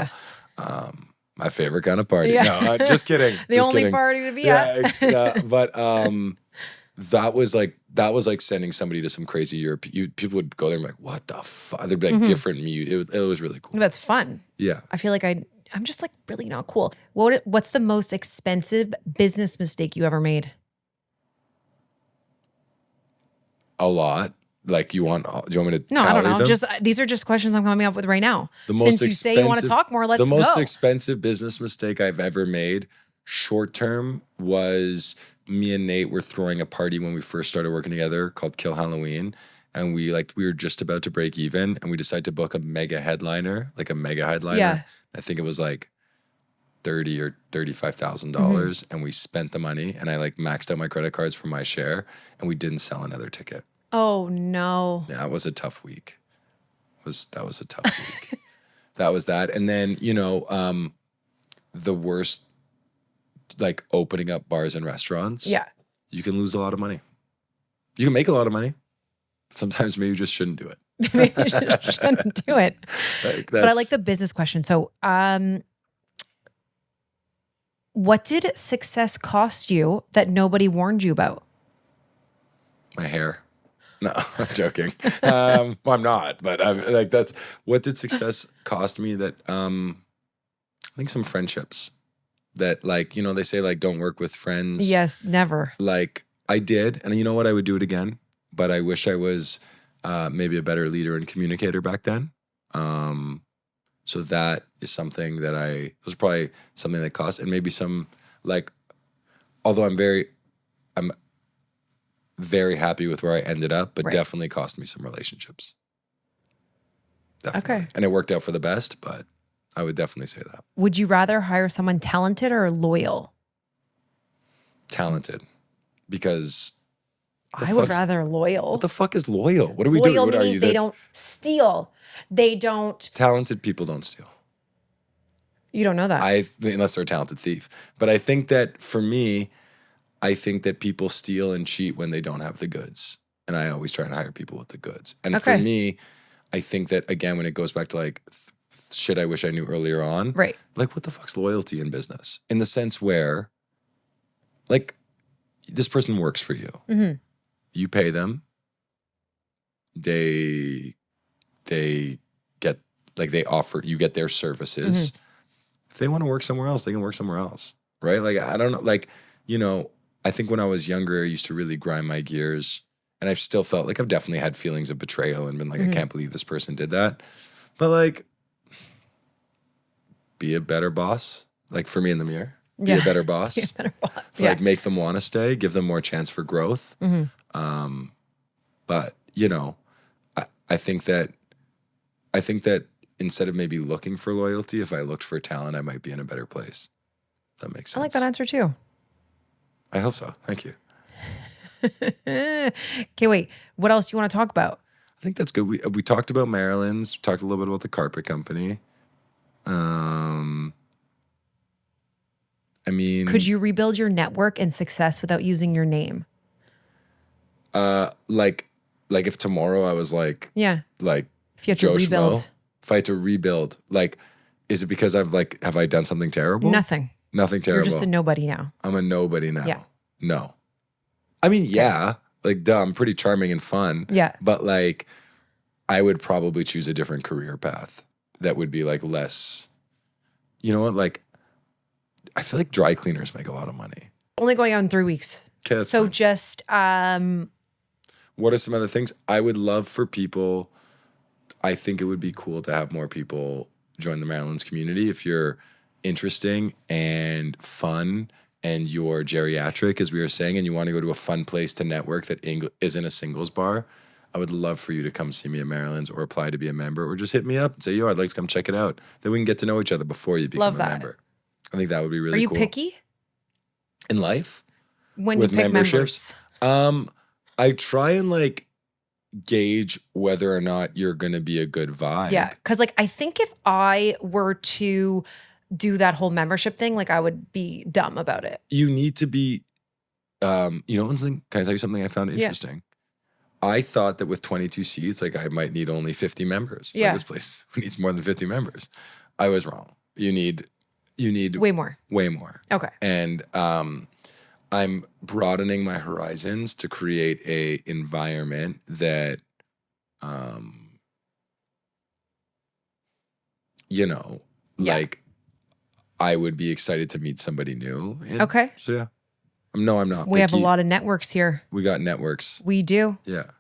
Yeah. My favorite kind of party. Yeah. No, just kidding. The just only kidding. party to be at. Yeah, but that was like sending somebody to some crazy Europe. People would go there and be like, what the fuck? There'd be like different music. It was really cool. That's fun. Yeah. I feel like I'm just like really not cool. What's the most expensive business mistake you ever made? A lot. Like do you want me to No, I don't tally know. them? Just these are just questions I'm coming up with right now. The most Since you say you want to expensive- talk more, let's The most go. expensive business mistake I've ever made, short term, was me and Nate were throwing a party when we first started working together called Kill Halloween. And we were just about to break even, and we decided to book a mega headliner. Yeah. I think it was like $30,000 or $35,000, and we spent the money, and I like maxed out my credit cards for my share, and we didn't sell another ticket. Oh no. Yeah, it was a tough week. That was a tough week. That was that. And then, the worst, like opening up bars and restaurants. Yeah. You can lose a lot of money. You can make a lot of money. Sometimes maybe you just shouldn't do it. Maybe you shouldn't do it. But I like the business question. So, what did success cost you that nobody warned you about? My hair. No, I'm joking. Well, I'm not, but I'm like, what did success cost me that, I think some friendships that like, they say like, don't work with friends. Yes, never. Like I did. And you know what? I would do it again, but I wish I was, maybe a better leader and communicator back then. So that is something that it was probably something that cost, and maybe some like, although I'm very happy with where I ended up, but definitely cost me some relationships. Definitely. Okay. And it worked out for the best, but I would definitely say that. Would you rather hire someone talented or loyal? Talented. Because I would rather loyal. what the fuck is loyal? What are we doing? Loyal What are meaning you? they don't steal. They don't. Talented people don't steal. You don't know that. Unless they're a talented thief. But I think that for me, I think that people steal and cheat when they don't have the goods. And I always try to hire people with the goods. And for me, I think that, again, when it goes back to like shit I wish I knew earlier on. Right. Like, what the fuck's loyalty in business? In the sense where, like, this person works for you. Mm-hmm. You pay them. They get, like, you get their services. Mm-hmm. If they want to work somewhere else, they can work somewhere else. Right? Like, I don't know. Like, I think when I was younger, I used to really grind my gears. And I've still felt like I've definitely had feelings of betrayal and been like, I can't believe this person did that. But like, be a better boss. Like for me in the mirror, be a better boss. Be a better boss. Like make them want to stay, give them more chance for growth. But I think that instead of maybe looking for loyalty, if I looked for talent, I might be in a better place. If that makes sense. I like that answer too. I hope so. Thank you. Okay, wait. What else do you want to talk about? I think that's good. We talked about Maryland's, talked a little bit about the carpet company. I mean, could you rebuild your network and success without using your name? Like if tomorrow I was like, like if you had to rebuild, if I had to rebuild, like, is it because have I done something terrible? Nothing terrible. You're just a nobody now. I'm a nobody now. Yeah. No. I mean, yeah, like, duh, I'm pretty charming and fun. Yeah. But like, I would probably choose a different career path that would be like less, you know what? Like, I feel like dry cleaners make a lot of money. Only going out in 3 weeks. Okay, that's so fine. Just, what are some other things? I would love for people, I think it would be cool to have more people join the Maryland's community. If you're interesting and fun and you're geriatric, as we were saying, and you want to go to a fun place to network that isn't a singles bar, I would love for you to come see me at Maryland's or apply to be a member, or just hit me up and say, yo, I'd like to come check it out. Then we can get to know each other before you become a member. I think that would be really cool. Are you picky? In life? When you pick memberships? I try and like gauge whether or not you're going to be a good vibe. Yeah. Because like, I think if I were to do that whole membership thing, like I would be dumb about it. You need to be, one thing, can I tell you something I found interesting? Yeah. I thought that with 22 seats, like I might need only 50 members. Like, this place needs more than 50 members. I was wrong. You need way more. Way more. Okay. And I'm broadening my horizons to create a environment that, like I would be excited to meet somebody new. Okay. So yeah. No, I'm not. We have a lot of networks here. We got networks. We do. Yeah.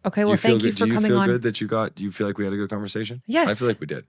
Okay, well, thank you for coming on. Do you feel good that do you feel like we had a good conversation? Yes. I feel like we did.